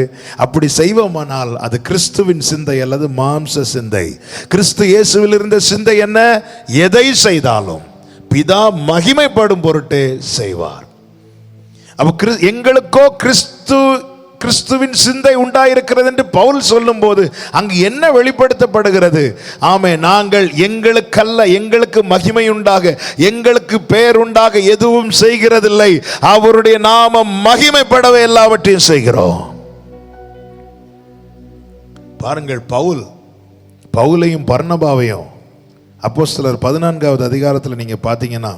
அப்படி செய்வோமானால் அது கிறிஸ்துவின் சிந்தை அல்லது மாம்ச சிந்தை. கிறிஸ்து இயேசுவில் இருந்த சிந்தை என்ன? எதை செய்தாலும் பிதா மகிமைப்படும் பொருட்டே செய்வார். அப்ப எங்களுக்கோ கிறிஸ்துவின் சிந்தை உண்டாயிருக்கிறது என்று பவுல் சொல்லும் போது அங்கு என்ன வெளிப்படுத்தப்படுகிறது? ஆமே, நாங்கள் எங்களுக்கல்ல, எங்களுக்கு மகிமை உண்டாக, எங்களுக்கு பெயர் உண்டாக எதுவும் செய்கிறதில்லை. அவருடைய நாமம் மகிமைப்படவே எல்லாவற்றையும் செய்கிறோம். பாருங்கள், பவுலையும் பர்னபாவையும் அப்போஸ்தலர் 14வது அதிகாரத்தில் நீங்க பாத்தீங்கன்னா,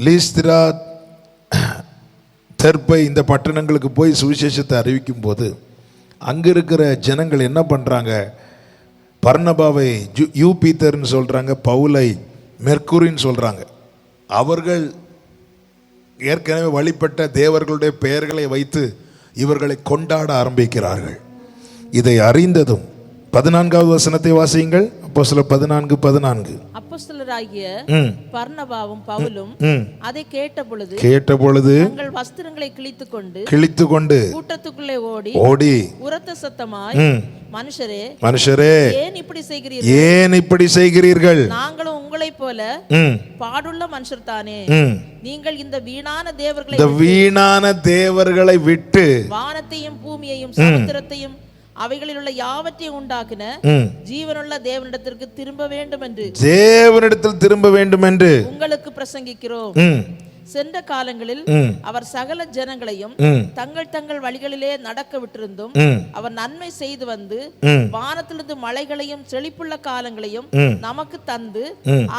லீஸ்திரா, தெர்பை இந்த பட்டணங்களுக்கு போய் சுவிசேஷத்தை அறிவிக்கும் போது அங்க இருக்கிற ஜனங்கள் என்ன பண்றாங்க? பர்னபாவை யூபீத்தர்னு சொல்றாங்க, பவுலை மெர்க்குரின்னு சொல்றாங்க. அவர்கள் ஏற்கனவே வழிபட்ட தேவர்களுடைய பெயர்களை வைத்து இவர்களை கொண்டாட ஆரம்பிக்கிறார்கள். இதை அறிந்ததும் 14வது வசனத்தை வாசியுங்கள். அப்போஸ்தலர் 14:14. அப்போஸ்தலராகிய பர்னபாவும் பவுலும் அதை கேட்டபொழுது தங்கள் வஸ்திரங்களை கிழித்துக்கொண்டு கூட்டத்துக்குள்ளே ஓடி உரத்த சத்தமாய், மனுஷரே ஏன் இப்படி செய்கிறீர்கள்? நாங்களும் உங்களைப் போல பாடுள்ள மனுஷர் தானே. நீங்கள் இந்த வீணான தேவர்களை விட்டு வானத்தையும் பூமியையும் சமுத்திரத்தையும் அவைகளில் உள்ள யாவற்றையும் உண்டாக்கின ஜீவனுள்ள தேவனிடத்திற்கு திரும்ப வேண்டும் என்று உங்களுக்கு பிரசங்கிக்கிறோம். சென்ற காலங்களில் அவர் சகல ஜனங்களையும் தங்கள் வழிகளிலே நடக்க விட்டிருந்தும் அவர் நன்மை செய்து வந்து வானத்திலிருந்து மழைகளையும் செழிப்புள்ள காலங்களையும் நமக்கு தந்து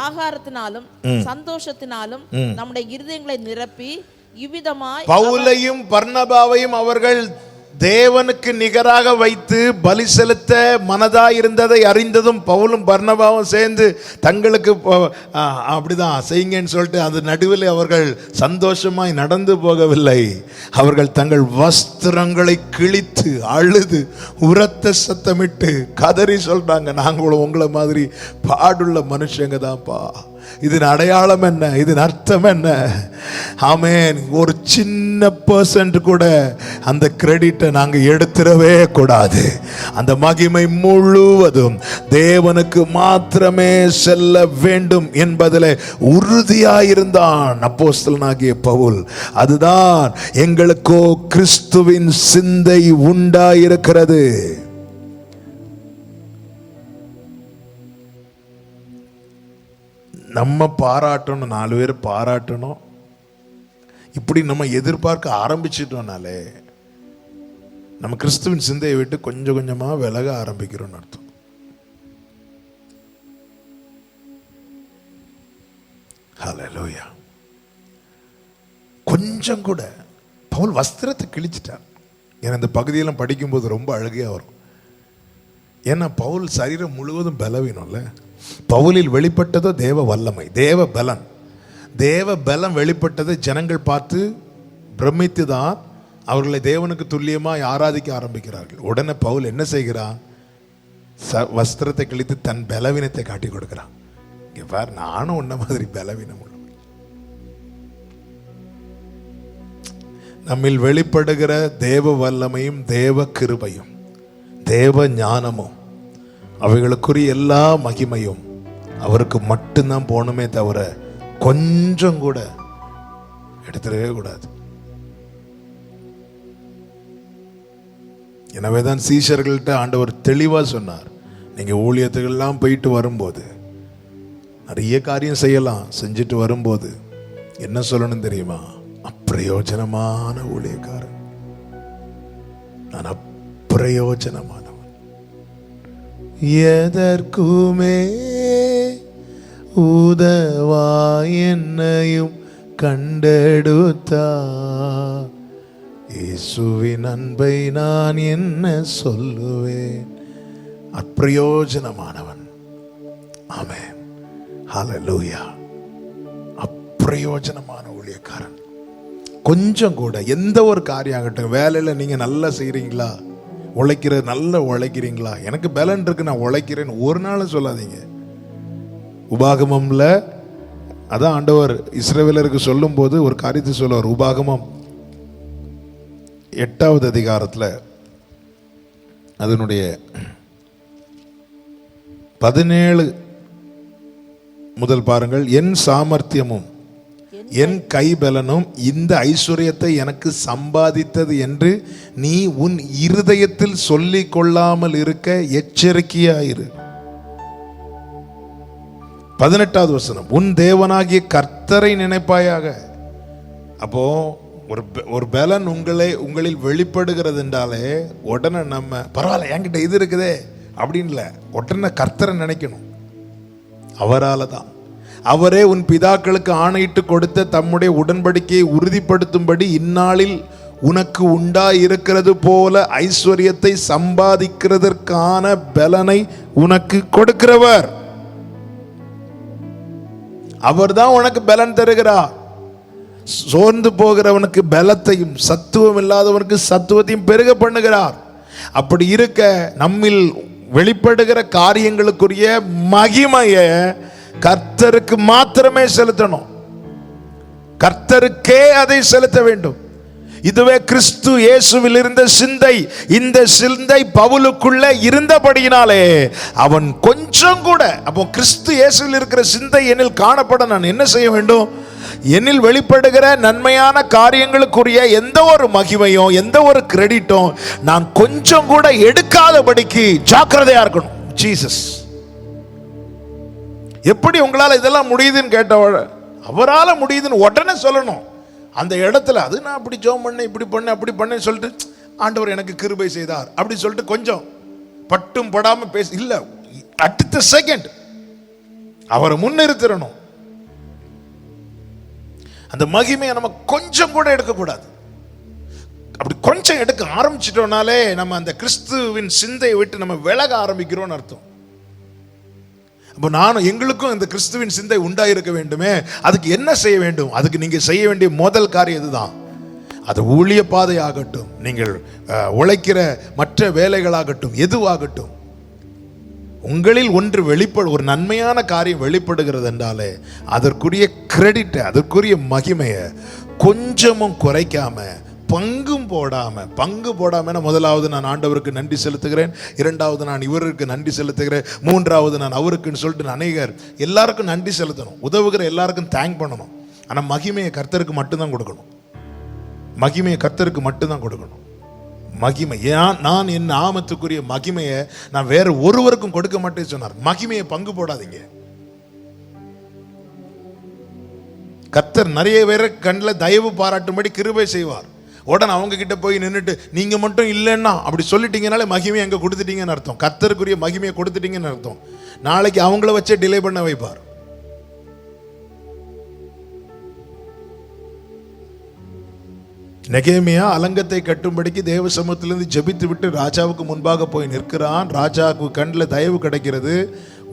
ஆகாரத்தினாலும் சந்தோஷத்தினாலும் நம்முடைய இருதயங்களை நிரப்பி இவ்விதமாய் பவுலையும் பர்னபாவையும் அவர்கள் தேவனுக்கு நிகராக வைத்து பலி செலுத்த மனதாயிருந்ததை அறிந்ததும் பவுலும் பர்னபாவும் சேர்ந்து தங்களுக்கு அப்படிதான் செய்யுங்கன்னு சொல்லிட்டு அது நடுவில் அவர்கள் சந்தோஷமாய் நடந்து போகவில்லை. அவர்கள் தங்கள் வஸ்திரங்களை கிழித்து அழுது உரத்த சத்தமிட்டு கதறி சொல்றாங்க, நாங்களும் உங்களை மாதிரி பாடுள்ள மனுஷங்க தான்ப்பா. இதன் அடையாளம் என்ன? இதன் அர்த்தம் என்ன? ஆமென். ஒரு சின்ன பர்சன்ட் கூட அந்த கிரெடிட்டை நாங்க எடுத்துடவே கூடாது. அந்த மகிமை முழுவதும் தேவனுக்கு மாத்திரமே செல்ல வேண்டும் என்பதில் உறுதியாயிருந்தான் அப்போஸ்தலனாகிய பவுல். அதுதான் எங்களுக்கோ கிறிஸ்துவின் சிந்தை உண்டாயிருக்கிறது. நம்ம பாராட்டணும், 4 பேர் பாராட்டணும், இப்படி நம்ம எதிர்பார்க்க ஆரம்பிச்சிட்டோம்னாலே நம்ம கிறிஸ்துவின் சிந்தையை விட்டு கொஞ்சம் கொஞ்சமா விலக ஆரம்பிக்கிறோம்னு அர்த்தம். ஹல்லேலூயா. கொஞ்சம் கூட பவுல் வஸ்திரத்தை கிழிச்சிட்டார். ஏன்னா இந்த பகுதியெல்லாம் படிக்கும்போது ரொம்ப அழகையா வரும். ஏன்னா பவுல் சரீரம் முழுவதும் பலவீனம்ல. பவுலில் வெளிப்பட்டதோ தேவ வல்லமை, தேவ பலம் வெளிப்பட்டதை ஜனங்கள் பார்த்து பிரமித்து தான் அவர்களை தேவனுக்கு துல்லியமாய் ஆராதிக்க ஆரம்பிக்கிறார்கள். உடனே பவுல் என்ன செய்கிறான்? வஸ்திரத்தை கிழித்து தன் பலவீனத்தை காட்டி கொடுக்கிறான். இங்க பார், நானும் உன்ன மாதிரி பலவீனம் உள்ள. நம்மில் வெளிப்படுகிற தேவ வல்லமையும் தேவ கிருபையும் தேவ ஞானமும் அவைகளுக்குரிய எல்லா மகிமையும் அவருக்கு மட்டும்தான் போகணுமே தவிர கொஞ்சம் கூட எடுத்துடவே கூடாது. எனவே தான் சீஷர்கள்ட்ட ஆண்டவர் தெளிவாக சொன்னார், நீங்கள் ஊழியத்துக்கெல்லாம் போயிட்டு வரும்போது நிறைய காரியம் செய்யலாம், செஞ்சுட்டு வரும்போது என்ன சொல்லணும் தெரியுமா? அப்பிரயோஜனமான ஊழியக்காரன், நான் அப்பிரயோஜனமானவன், எதற்குமே உதவா என்னையும் கண்டெடுத்தா, இயேசுவின் அன்பை நான் என்ன சொல்லுவேன்? அப்பிரயோஜனமானவன். ஆமென், ஹல்லேலூயா. அப்பிரயோஜனமான ஊழியக்காரன். கொஞ்சம் கூட எந்த ஒரு காரியம் ஆகட்டும், வேலையில் நீங்கள் நல்லா செய்கிறீங்களா, நல்லா உழைக்கிறீங்களா, எனக்கு பலன் இருக்கு நான் உழைக்கிறேன்னு ஒரு நாளும் சொல்லாதீங்க. உபாகமம்ல அதான் ஆண்டவர் இஸ்ரவேலருக்கு சொல்லும் போது ஒரு காரியத்தை சொல்லுவார். உபாகமம் 8வது அதிகாரத்தில் அதனுடைய 17 முதல் பாருங்கள். என் சாமர்த்தியமும் என் கைபலனும் இந்த ஐஸ்வர்யத்தை எனக்கு சம்பாதித்தது என்று நீ உன் இருதயத்தில் சொல்லிக் கொள்ளாமல் இருக்க எச்சரிக்கையாயிரு. 18வது வசனம், உன் தேவனாகிய கர்த்தரை நினைப்பாயாக. அப்போ ஒரு பலன் உங்களில் வெளிப்படுகிறது என்றாலே உடனே நம்ம பரவாயில்ல என்கிட்ட இது இருக்குதே அப்படின்னு உடனே கர்த்தரை நினைக்கணும். அவரால் தான், அவரே உன் பிதாக்களுக்கு ஆணையிட்டு கொடுத்த தம்முடைய உடன்படிக்கையை உறுதிப்படுத்தும்படி இந்நாளில் உனக்கு உண்டாயிருக்கிறது போல ஐஸ்வர்யத்தை சம்பாதிக்கிறதற்கான பலனை உனக்கு கொடுக்கிறவர். அவர்தான் உனக்கு பலன் தருகிறார். சோர்ந்து போகிறவனுக்கு பலத்தையும் சத்துவம் இல்லாதவனுக்கு சத்துவத்தையும் பெருக பண்ணுகிறார். அப்படி இருக்க நம்மில் வெளிப்படுகிற காரியங்களுக்குரிய மகிமையை கர்த்தருக்கு மாத்திரமே செலுத்தணும். கர்த்தருக்கே அதை செலுத்த வேண்டும். இதுவே கிறிஸ்து இயேசுவில் இருந்த சிந்தை. இந்த சிந்தை பவுலுக்குள்ள இருந்தபடியினாலே அவன் கொஞ்சம் கூட, அப்போ கிறிஸ்து இயேசுவில் இருக்கிற சிந்தை என்னில் காணப்பட நான் என்ன செய்ய வேண்டும்? என்னில் வெளிப்படுகிற நன்மையான காரியங்களுக்குரிய எந்த ஒரு மகிமையும் எந்த ஒரு கிரெடிட்டும் நான் கொஞ்சம் கூட எடுக்காதபடிக்கு ஜாக்கிரதையா இருக்கணும். ஜீசஸ் எப்படி உங்களால் இதெல்லாம் முடியுதுன்னு கேட்டவள், அவரால் முடியுதுன்னு உடனே சொல்லணும். அந்த இடத்துல அது நான் அப்படி ஜெபம் பண்ணேன், இப்படி பண்ணேன், அப்படி பண்ணேன்னு சொல்லிட்டு ஆண்டவர் எனக்கு கிருபை செய்தார் அப்படி சொல்லிட்டு கொஞ்சம் பட்டும் படாம பேச இல்ல. அடுத்த செகண்ட் அவரை முன்னிறுத்திடணும். அந்த மகிமையை நம்ம கொஞ்சம் கூட எடுக்கக்கூடாது. அப்படி கொஞ்சம் எடுக்க ஆரம்பிச்சிட்டோம்னாலே நம்ம அந்த கிறிஸ்துவின் சிந்தையை விட்டு நம்ம விலக ஆரம்பிக்கிறோம்னு அர்த்தம். அப்போ எங்களுக்கும் இந்த கிறிஸ்துவின் சிந்தை உண்டாயிருக்க வேண்டுமே. அதுக்கு என்ன செய்ய வேண்டும்? அதுக்கு நீங்க செய்ய வேண்டிய முதல் காரியம் இதுதான். அது ஊழிய பாதை ஆகட்டும், நீங்கள் உழைக்கிற மற்ற வேலைகளாகட்டும், எதுவாகட்டும், உங்களில் ஒன்று ஒரு நன்மையான காரியம் வெளிப்படுகிறது என்றாலே அதற்குரிய கிரெடிட், அதற்குரிய மகிமையை கொஞ்சமும் குறைக்காம பங்கு போடாம முதலாவது நான் ஆண்டவருக்கு நன்றி செலுத்துகிறேன், இரண்டாவது நான் இவருக்கு நன்றி செலுத்துகிறேன், மூன்றாவது நான் அவருக்குன்னு சொல்லிட்டு அநேகர் எல்லாருக்கும் நன்றி செலுத்தணும். உதவுகிற எல்லாருக்கும் தேங்க் பண்ணணும். ஆனால் மகிமையை கர்த்தருக்கு மட்டும்தான் கொடுக்கணும். மகிமையை கர்த்தருக்கு மட்டும்தான் கொடுக்கணும். மகிமை நான் என் நாமத்துக்குரிய மகிமையை நான் வேற ஒருவருக்கும் கொடுக்க மாட்டேன்னு சொன்னார். மகிமையை பங்கு போடாதீங்க. கர்த்தர் நிறைய பேரை கண்ணில் தயவு பாராட்டும்படி கிருபை செய்வார். உடனே அவங்க கிட்ட போய் நின்றுட்டு நீங்க மட்டும் இல்லைன்னா அப்படி சொல்லிட்டீங்கனாலே மகிமையை அங்கே கொடுத்துட்டீங்கன்னு அர்த்தம். கர்த்தருக்குரிய மகிமையை கொடுத்துட்டீங்கன்னு அர்த்தம். நாளைக்கு அவங்கள வச்சே டிலே பண்ண வைப்பார். நெகேமியா அலங்கத்தை கட்டும்படிக்கு தேவ சமூகத்திலிருந்து ஜெபித்து விட்டு ராஜாவுக்கு முன்பாக போய் நிற்கிறான். ராஜாவுக்கு கண்ணில் தயவு கிடைக்கிறது.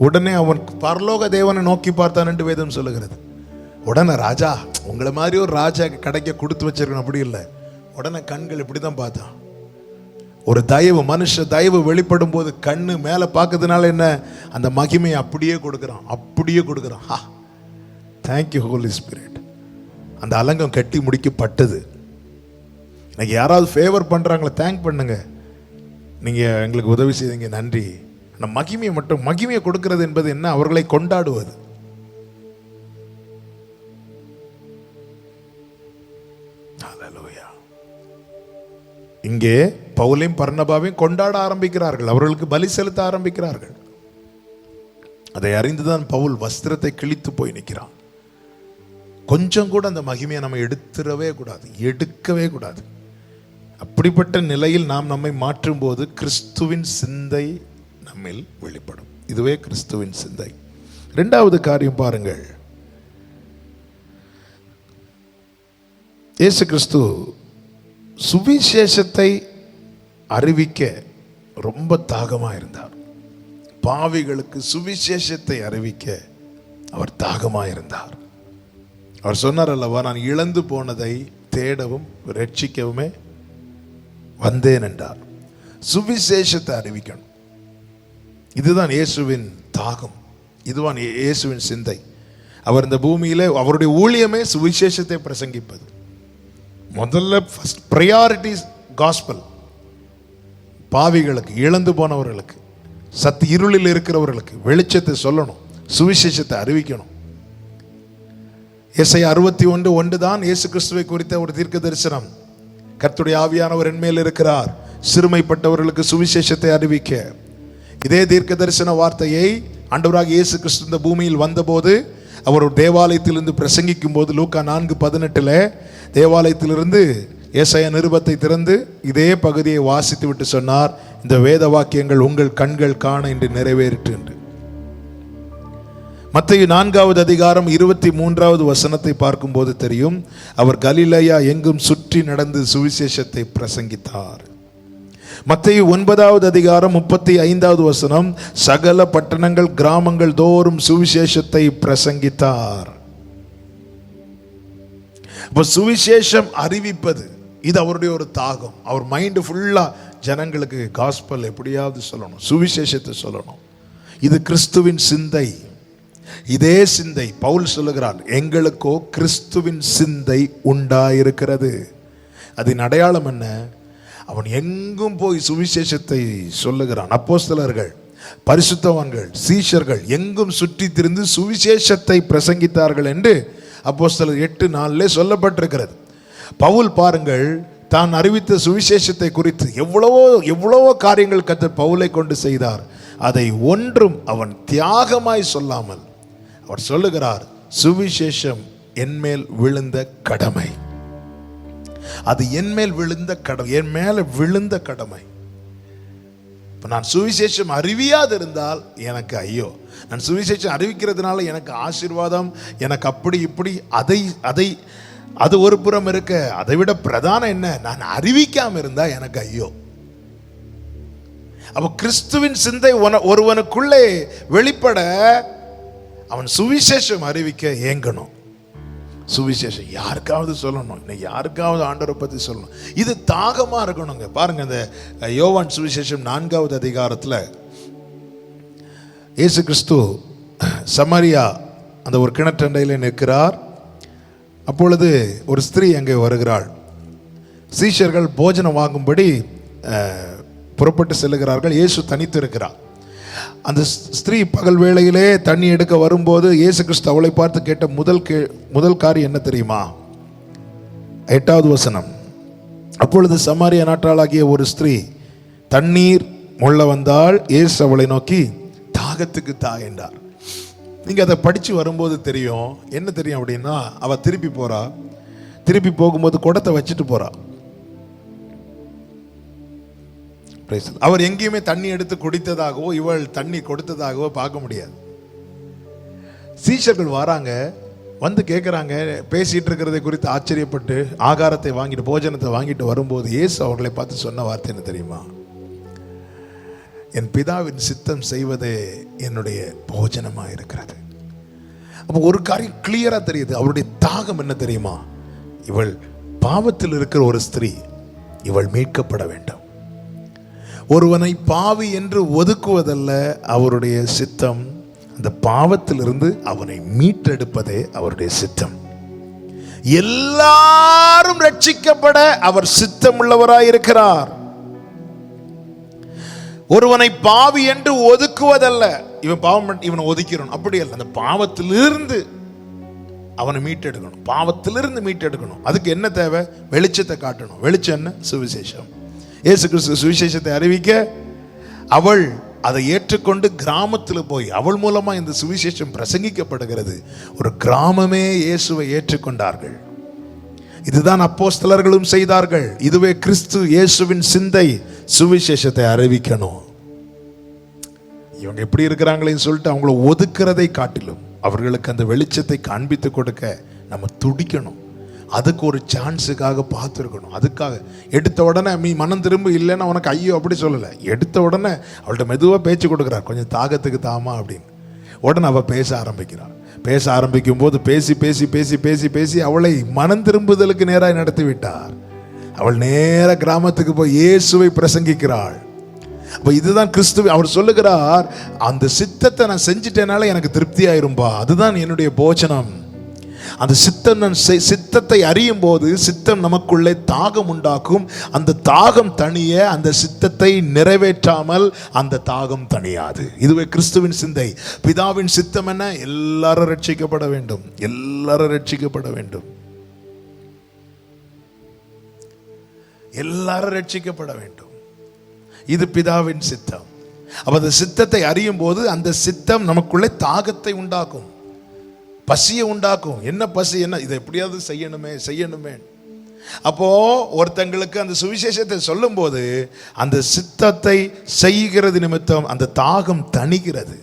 உடனே அவன் பரலோக தேவனை நோக்கி பார்த்தான் என்று வேதம் சொல்லுகிறது. உடனே ராஜா, உங்களை மாதிரி ஒரு ராஜா கிடைக்க கொடுத்து வச்சிருக்கணும், அப்படி இல்லை. உடனே கண்கள் இப்படி தான் பார்த்தான். ஒரு தயவு, மனுஷ தயவு வெளிப்படும் போது கண்ணு மேலே பார்க்கறதுனால என்ன, அந்த மகிமையை அப்படியே கொடுக்குறான். ஹா, தேங்க்யூ ஹோலி ஸ்பிரிட். அந்த அலங்கம் கட்டி முடிக்கப்பட்டது. இன்னைக்கு யாராவது ஃபேவர் பண்ணுறாங்களே, தேங்க் பண்ணுங்க, நீங்கள் எங்களுக்கு உதவி செய்தீங்க, நன்றி. அந்த மகிமையை கொடுக்கிறது என்பது என்ன? அவர்களை கொண்டாடுவது. இங்கே பவுலையும் பர்னபாவையும் கொண்டாட ஆரம்பிக்கிறார்கள், அவர்களுக்கு பலி செலுத்த ஆரம்பிக்கிறார்கள். அதை அறிந்துதான் பவுல் வஸ்திரத்தை கிழித்து போய் நிற்கிறான். கொஞ்சம் கூட அந்த மகிமையை நம்ம எடுத்துடவே கூடாது, எடுக்கவே கூடாது. அப்படிப்பட்ட நிலையில் நாம் நம்மை மாற்றும் போது கிறிஸ்துவின் சிந்தை நம்மில் வெளிப்படும். இதுவே கிறிஸ்துவின் சிந்தை. இரண்டாவது காரியம் பாருங்கள், இயேசு கிறிஸ்து சுவிசேஷத்தை அறிவிக்க ரொம்ப தாகமாக இருந்தார். பாவிகளுக்கு சுவிசேஷத்தை அறிவிக்க அவர் தாகமாக இருந்தார். அவர் சொன்னார் அல்லவா, நான் இழந்து போனதை தேடவும் ரட்சிக்கவுமே வந்தேன் என்றார். சுவிசேஷத்தை அறிவிக்கணும். இதுதான் இயேசுவின் தாகம், இதுதான் இயேசுவின் சிந்தை. அவர் இந்த பூமியிலே அவருடைய ஊழியமே சுவிசேஷத்தை பிரசங்கிப்பது. முதல்ல ஃபர்ஸ்ட் ப்ரையாரிட்டி காஸ்பல். பாவிகளுக்கு, இழந்து போனவர்களுக்கு, இருளில் இருக்கிறவர்களுக்கு வெளிச்சத்தை சொல்லணும், சுவிசேஷத்தை அறிவிக்கணும். ஏசாயா 61:1 தான் இயேசு கிறிஸ்துவை குறித்த ஒரு தீர்க்க தரிசனம். கர்த்தருடைய ஆவியானவர் என்மேல் இருக்கிறார், சிறுமைப்பட்டவர்களுக்கு சுவிசேஷத்தை அறிவிக்க. இதே தீர்க்க தரிசன வார்த்தையை ஆண்டவராக இயேசு கிறிஸ்து இந்த பூமியில் வந்தபோது அவர் ஒரு தேவாலயத்திலிருந்து பிரசங்கிக்கும் போது லூக்கா 4:18 தேவாலயத்திலிருந்து ஏசாயா நிருபத்தை திறந்து இதே பகுதியை வாசித்து விட்டு சொன்னார், இந்த வேத வாக்கியங்கள் உங்கள் கண்கள் காண இன்று நிறைவேறிற்று என்று. மத்தேயு 4:23 வசனத்தை பார்க்கும்போது தெரியும், அவர் கலிலேயா எங்கும் சுற்றி நடந்து சுவிசேஷத்தை பிரசங்கித்தார். மத்தேயு 9:35 வசனம், சகல பட்டணங்கள் கிராமங்கள் தோறும் சுவிசேஷத்தை பிரசங்கித்தார். அப்ப சுவிசேஷம் அறிவிப்பது இது அவருடைய ஒரு தாகம். அவர் மைண்ட் ஃபுல்லா ஜனங்களுக்கு காஸ்பல் எப்படியாவது சொல்லணும், சுவிசேஷத்தை சொல்லணும். இது கிறிஸ்துவின் சிந்தை. இதே சிந்தை பவுல் சொல்லுகிறான், எங்களுக்கோ கிறிஸ்துவின் சிந்தை உண்டாயிருக்கிறது. அதன் அடையாளம் என்ன? அவன் எங்கும் போய் சுவிசேஷத்தை சொல்லுகிறான். அப்போஸ்தலர்கள், பரிசுத்தவான்கள், சீஷர்கள் எங்கும் சுற்றி திரிந்து சுவிசேஷத்தை பிரசங்கித்தார்கள் என்று அப்போஸ்தலர் 8:4 சொல்லப்பட்டிருக்கிறது. பவுல் பாருங்கள், தான் அறிவித்த சுவிசேஷத்தை குறித்து எவ்வளவோ காரியங்கள் கர்த்தர் பவுலை கொண்டு செய்தார். அதை ஒன்றும் அவன் தியாகமாய் சொல்லாமல் அவர் சொல்லுகிறார், சுவிசேஷம் என்மேல் விழுந்த கடமை. அது என்மேல் விழுந்த கடமை, என் மேல விழுந்த கடமை. நான் சுவிசேஷம் அறிவியாது இருந்தால் எனக்கு ஐயோ, நான் சுவிசேஷம் அறிவிக்கிறதுனால எனக்கு ஆசீர்வாதம், எனக்கு அப்படி இப்படி, அது ஒரு புறம் இருக்க, அதை விட பிரதானம் என்ன, நான் அறிவிக்காம இருந்தா எனக்கு ஐயோ. அப்ப கிறிஸ்துவின் சிந்தை ஒருவனுக்குள்ளே வெளிப்பட அவன் சுவிசேஷம் அறிவிக்க ஏங்கணும். சுவிசேஷம் யாருக்காவது சொல்லணும், யாருக்காவது ஆண்டவரை பத்தி சொல்லணும். இது தாகமா இருக்கணுங்க. பாருங்க, இந்த யோவான் சுவிசேஷம் 4வது அதிகாரத்துல இயேசு கிறிஸ்து சமாரியா அந்த ஒரு கிணற்றண்டையில நிற்கிறார். அப்பொழுது ஒரு ஸ்திரீ அங்கே வருகிறாள். சீஷர்கள் போஜனம் வாங்கும்படி புறப்பட்டு செல்லுகிறார்கள். இயேசு தனித்து இருக்கிறார். அந்த ஸ்திரீ பகல் வேளையிலே தண்ணி எடுக்க வரும்போது இயேசு கிறிஸ்து அவளை பார்த்து கேட்ட முதல் காரியம் என்ன தெரியுமா? 8வது வசனம், அப்பொழுது சமாரியா நாட்டாளாகிய ஒரு ஸ்திரீ தண்ணீர் மொள்ள வந்தால் இயேசு அவளை நோக்கி தாகத்துக்கு தா என்றார். நீங்க அதை படிச்சு வரும்போது தெரியும். என்ன தெரியும் அப்படின்னா, அவ திருப்பி போறா. திருப்பி போகும்போது குடத்தை வச்சுட்டு போறா. அவர் எங்கேயுமே தண்ணி எடுத்து குடித்ததாகவோ இவள் தண்ணி கொடுத்ததாகவோ பார்க்க முடியாது. சீஷர்கள் வராங்க, வந்து கேட்குறாங்க, பேசிட்டு இருக்கிறதை குறித்து ஆச்சரியப்பட்டு ஆகாரத்தை வாங்கிட்டு போஜனத்தை வாங்கிட்டு வரும்போது இயேசு அவர்களை பார்த்து சொன்ன வார்த்தை என்ன தெரியுமா? என் பிதாவின் சித்தம் செய்வதே என்னுடைய போஜனமாக இருக்கிறது. அப்போ ஒரு காரியம் கிளியரா தெரியுது, அவருடைய தாகம் என்ன தெரியுமா? இவள் பாவத்தில் இருக்கிற ஒரு ஸ்திரீ, இவள் மீட்கப்பட வேண்டும். ஒருவனை பாவி என்று ஒதுக்குவதல்ல அவருடைய சித்தம், அந்த பாவத்திலிருந்து அவனை மீட்டெடுப்பதே அவருடைய சித்தம். எல்லாரும் ரட்சிக்கப்பட அவர் சித்தம் உள்ளவராய் இருக்கிறார். ஒருவனை பாவி என்று ஒதுக்குவதல்ல, இவன் பாவம் இவனை ஒதுக்கிறோம் அப்படி அல்ல, அந்த பாவத்திலிருந்து அவனை மீட்டெடுக்கணும். பாவத்திலிருந்து மீட்டெடுக்கணும். அதுக்கு என்ன தேவை? வெளிச்சத்தை காட்டணும். வெளிச்சம் என்ன? சுவிசேஷம். இயேசு கிறிஸ்து சுவிசேஷத்தை அறிவிக்க அவள் அதை ஏற்றுக்கொண்டு கிராமத்தில் போய் அவள் மூலமா இந்த சுவிசேஷம் பிரசங்கிக்கப்படுகிறது. ஒரு கிராமமே இயேசுவை ஏற்றுக்கொண்டார்கள். இதுதான் அப்போஸ்தலர்களும் செய்தார்கள். இதுவே கிறிஸ்து இயேசுவின் சிந்தை, சுவிசேஷத்தை அறிவிக்கணும். இவங்க எப்படி இருக்கிறாங்களேன்னு சொல்லிட்டு அவங்கள ஒதுக்குறதை காட்டிலும் அவர்களுக்கு அந்த வெளிச்சத்தை காண்பித்து கொடுக்க நம்ம துடிக்கணும். அதுக்கு ஒரு சான்ஸுக்காக பார்த்துருக்கணும். அதுக்காக எடுத்த உடனே நீ மனம் திரும்ப இல்லைன்னா உனக்கு ஐயோ அப்படி சொல்லலை. எடுத்த உடனே அவள்கிட்ட மெதுவாக பேச்சு கொடுக்குறார், கொஞ்சம் தாகத்துக்கு தாமா அப்படின்னு. உடனே அவள் பேச ஆரம்பிக்கிறாள். பேச ஆரம்பிக்கும் போது பேசி பேசி பேசி பேசி பேசி அவளை மனம் திரும்புதலுக்கு நேராக நடத்தி விட்டார். அவள் நேர கிராமத்துக்கு போய் இயேசுவை பிரசங்கிக்கிறாள். அப்போ இதுதான் கிறிஸ்துவ. அவர் சொல்லுகிறார், அந்த சித்தத்தை நான் செஞ்சிட்டேனால எனக்கு திருப்தி ஆயிரும்பா, அதுதான் என்னுடைய போஜனம். அந்த சித்தத்தை அறியும் போது சித்தம் நமக்குள்ளே தாகம் உண்டாக்கும். அந்த தாகம் தணிய அந்த சித்தத்தை நிறைவேற்றாமல் அந்த தாகம் தணியாது. இதுவே கிறிஸ்துவின் சிந்தை. பிதாவின் சித்தம் என்ன? எல்லாரும் ரட்சிக்கப்பட வேண்டும், எல்லாரும் ரட்சிக்கப்பட வேண்டும், எல்லாரும் ரட்சிக்கப்பட வேண்டும். இது பிதாவின் சித்தம். அப்ப அந்த சித்தத்தை அறியும் போது அந்த சித்தம் நமக்குள்ளே தாகத்தை உண்டாக்கும், பசியை உண்டாக்கும். என்ன பசி? என்ன இதை எப்படியாவது செய்யணுமே செய்யணுமே. அப்போ ஒருத்தங்களுக்கு அந்த சுவிசேஷத்தை சொல்லும் போது அந்த சித்தத்தை செய்கிறது நிமித்தம் அந்த தாகம் தணிகிறது,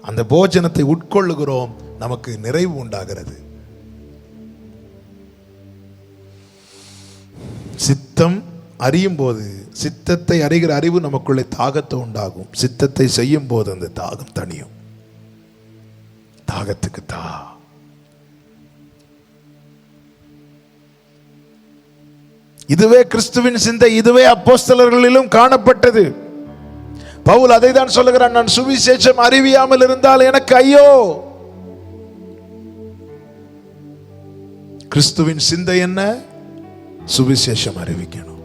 அந்த போஜனத்தை உட்கொள்ளுகிறோம், நமக்கு நிறைவு உண்டாகிறது. சித்தம் அறியும் போது, சித்தத்தை அறிகிற அறிவு நமக்குள்ளே தாகத்தை உண்டாகும். சித்தத்தை செய்யும் போது அந்த தாகம் தணியும். தாகத்துக்கு தா. இதுவே கிறிஸ்துவின் சிந்தை. இதுவே அப்போஸ்தலர்களிலும் காணப்பட்டது. பவுல் அதை தான் சொல்லுகிறான், நான் சுவிசேஷம் அறிவியாமல் இருந்தால் எனக்கு ஐயோ. கிறிஸ்துவின் சிந்தை என்ன? சுவிசேஷம் அறிவிக்கணும்.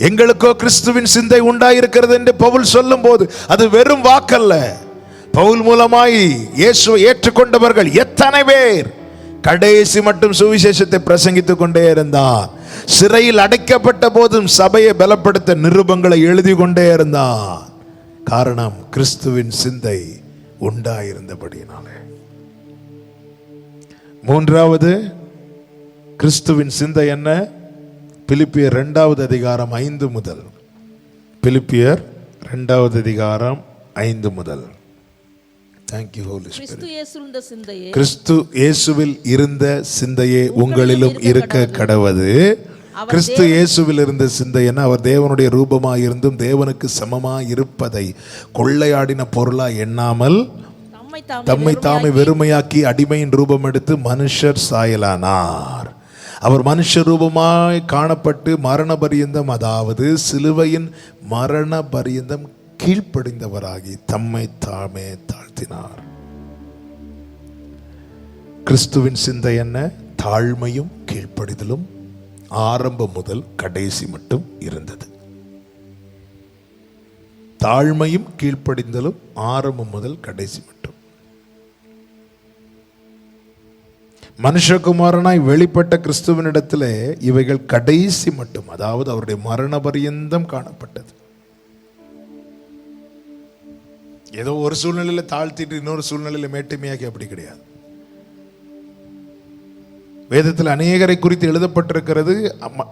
எங்களுக்கோ கிறிஸ்துவின் சிந்தை உண்டாயிருக்கிறது என்று பவுல் சொல்லும் போது அது வெறும் வாக்கல்ல. பவுல் மூலமாய் இயேசுவை ஏற்றுக்கொண்டவர்கள் எத்தனை பேர் கடைசி மட்டும் சுவிசேஷத்தை பிரசங்கித்துக் கொண்டே இருந்தார். சிறையில் அடைக்கப்பட்ட போதும் சபையை பலப்படுத்த நிருபங்களை எழுதி கொண்டே இருந்தார். காரணம், கிறிஸ்துவின் சிந்தை உண்டாயிருந்தபடியினாலே. மூன்றாவது கிறிஸ்துவின் சிந்தை என்ன? பிலிப்பியர் 2வது அதிகாரம் 5 முதல். பிலிப்பியர் 2வது அதிகாரம் 5 முதல். Thank you, Holy Spirit. கிறிஸ்து இயேசுவில் இருந்த சிந்தையே உங்களிலும் இருக்க கடவது. கிறிஸ்து இயேசுவில் இருந்த சிந்தை என்ன? அவர் தேவனுடைய ரூபமாய் இருந்தும் தேவனுக்கு சமமாய் இருப்பதை கொள்ளையாடின பொருளாய் எண்ணாமல் தம்மை தாமே வெறுமையாக்கி அடிமையின் ரூபம் எடுத்து மனுஷர் சாயலானார். அவர் மனுஷ ரூபமாய் காணப்பட்டு மரண பரியந்தம், அதாவது சிலுவையின் மரண பரியந்தம் கீழ்ப்படிந்தவராகி தம்மை தாமே தாழ்த்தினார். கிறிஸ்துவின் சிந்தை என்ன? தாழ்மையும் கீழ்ப்படிதலும் ஆரம்பம் முதல் கடைசி மட்டும் இருந்தது. தாழ்மையும் கீழ்ப்படிதலும் ஆரம்பம் முதல் கடைசி மட்டும். மனுஷகுமாரனாய் வெளிப்பட்ட கிறிஸ்துவனிடத்திலே இவைகள் கடைசி மட்டும், அதாவது அவருடைய மரண பரியந்தம் காணப்பட்டது. ஏதோ ஒரு சூழ்நிலையில தாழ்த்திட்டு இன்னொரு சூழ்நிலையில மேட்டுமையாக்கி அப்படி கிடையாது. வேதத்தில் அநேகரை குறித்து எழுதப்பட்டிருக்கிறது.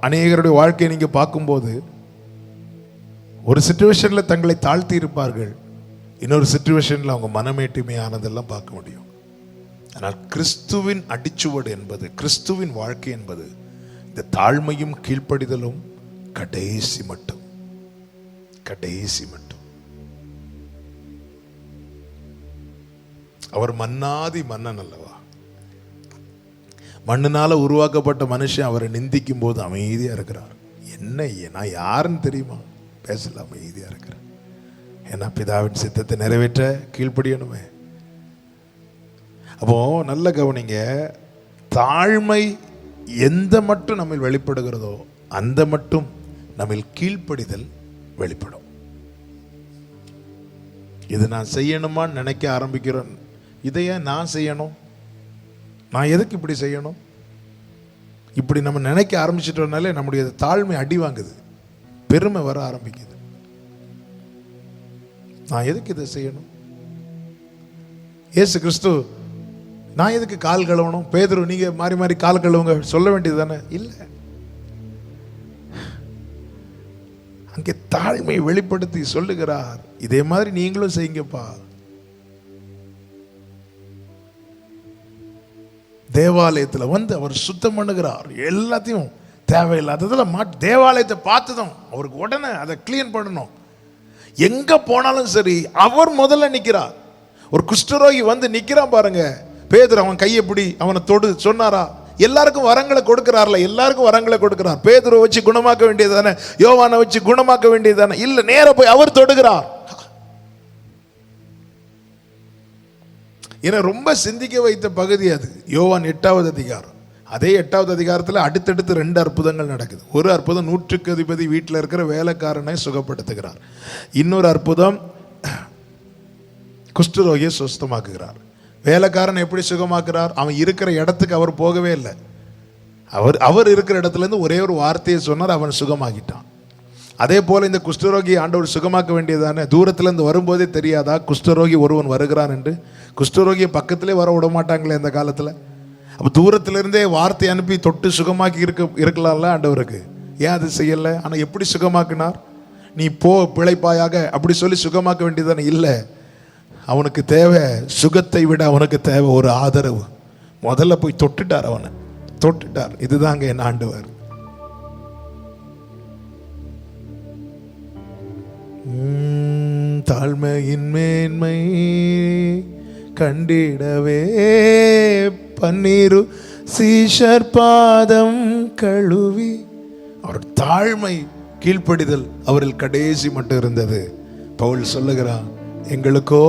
அநேகருடைய வாழ்க்கையை நீங்க பார்க்கும்போது ஒரு சிச்சுவேஷன்ல தங்களை தாழ்த்தி இருப்பார்கள், இன்னொரு சிச்சுவேஷன்ல அவங்க மனமேட்டுமையானதெல்லாம் பார்க்க முடியும். ஆனால் கிறிஸ்துவின் அடிச்சுவடு என்பது, கிறிஸ்துவின் வாழ்க்கை என்பது இந்த தாழ்மையும் கீழ்ப்படிதலும் கடைசி மட்டும், கடைசி மட்டும். அவர் மன்னாதி மன்னன் அல்லவா? மண்ணினால உருவாக்கப்பட்ட மனுஷன் அவரை நிந்திக்கும் போது அமைதியா இருக்கிறார். என்ன, நான் யாருன்னு தெரியுமா? பேசல, அமைதியா இருக்கிறார். ஏன்னா பிதாவின் சித்தத்தை நிறைவேற்ற கீழ்ப்படியணுமே. அப்போ நல்ல கவனிங்க, தாழ்மை எந்த மட்டும் நம்ம வெளிப்படுகிறதோ அந்த மட்டும் நம்ம கீழ்ப்படிதல் வெளிப்படும். இது நான் செய்யணுமான்னு நினைக்க ஆரம்பிக்கிறேன். இதையே நான் செய்யணும், நான் எதுக்கு இப்படி செய்யணும், இப்படி நம்ம நினைக்க ஆரம்பிச்சிட்டோம்னாலே நம்முடைய தாழ்மை அடி வாங்குது. பெருமை வர ஆரம்பிக்குது. நான் எதுக்கு இதை செய்யணும்? இயேசு கிறிஸ்து நான் எதுக்கு கால் கழுவணும்? பேதுரு நீங்க மாறி மாறி கால் கழுவுங்க சொல்ல வேண்டியது தானே? இல்லை, அங்கே தாழ்மை வெளிப்படுத்தி சொல்லுகிறார், இதே மாதிரி நீங்களும் செய்யுங்கப்பா. தேவாலயத்தில் வந்து அவர் சுத்தம் பண்ணுகிறார். எல்லாத்தையும் தேவையில்லாததில் தேவாலயத்தை பார்த்ததும் அவருக்கு உடனே அதை கிளீன் பண்ணணும். எங்க போனாலும் சரி அவர் முதல்ல நிற்கிறார். ஒரு குஷ்டரோகி வந்து நிற்கிறான் பாருங்க, பேதுரு அவன் கையை பிடி அவனை தொடு சொன்னாரா? எல்லாருக்கும் வரங்களை கொடுக்கிறார்ல, எல்லாருக்கும் வரங்களை கொடுக்கிறார். பேதுருவை வச்சு குணமாக்க வேண்டியது தானே, யோவானை வச்சு குணமாக்க வேண்டியது தானே? இல்ல, நேர போய் அவர் தொடுகிறார். என ரொம்ப சிந்திக்க வைத்த பகுதி அது. யோவான் 8வது அதிகாரம். அதே 8வது அதிகாரத்தில் அடுத்தடுத்து 2 அற்புதங்கள் நடக்குது. ஒரு அற்புதம் 100க்கு அதிபதி வீட்டில் இருக்கிற வேலைக்காரனை சுகப்படுத்துகிறார். இன்னொரு அற்புதம் குஷ்டரோகியை சுத்தமாக்குகிறார். வேலைக்காரன் எப்படி சுகமாக்குறார்? அவன் இருக்கிற இடத்துக்கு அவர் போகவே இல்லை. அவர் இருக்கிற இடத்துல இருந்து ஒரே ஒரு வார்த்தையை சொன்னார், அவன் சுகமாகிட்டான். அதே போல இந்த குஷ்டரோகி ஆண்டவர் சுகமாக்க வேண்டியதானே? தூரத்துல இருந்து வரும்போதே தெரியாதா குஷ்டரோகி ஒருவன் வருகிறான் என்று? குஷ்டரோகியை பக்கத்திலே வர விட மாட்டாங்களே இந்த காலத்துல. அப்ப தூரத்திலிருந்தே வார்த்தை அனுப்பி தொட்டு சுகமாக்கி இருக்கலாம்ல ஆண்டவருக்கு. ஏன் அது செய்யல? ஆனா எப்படி சுகமாக்கினார்? நீ போ பிழைப்பாயாக அப்படி சொல்லி சுகமாக்க வேண்டியதானே? இல்லை, அவனுக்கு தேவை சுகத்தை விட அவனுக்கு தேவை ஒரு ஆதரவு. முதல்ல போய் தொட்டுட்டார், அவனை தொட்டுட்டார். இதுதாங்க என் ஆண்டவர். தாழ்மையின் மேன்மை கண்டிடவே பன்னீரு சீஷர் பாதம் கழுவி. அவர் தாழ்மை கீழ்ப்படிதல் அவரில் கடைசி மட்டும் இருந்தது. பவுல் சொல்லுகிறான், எங்களுக்கோ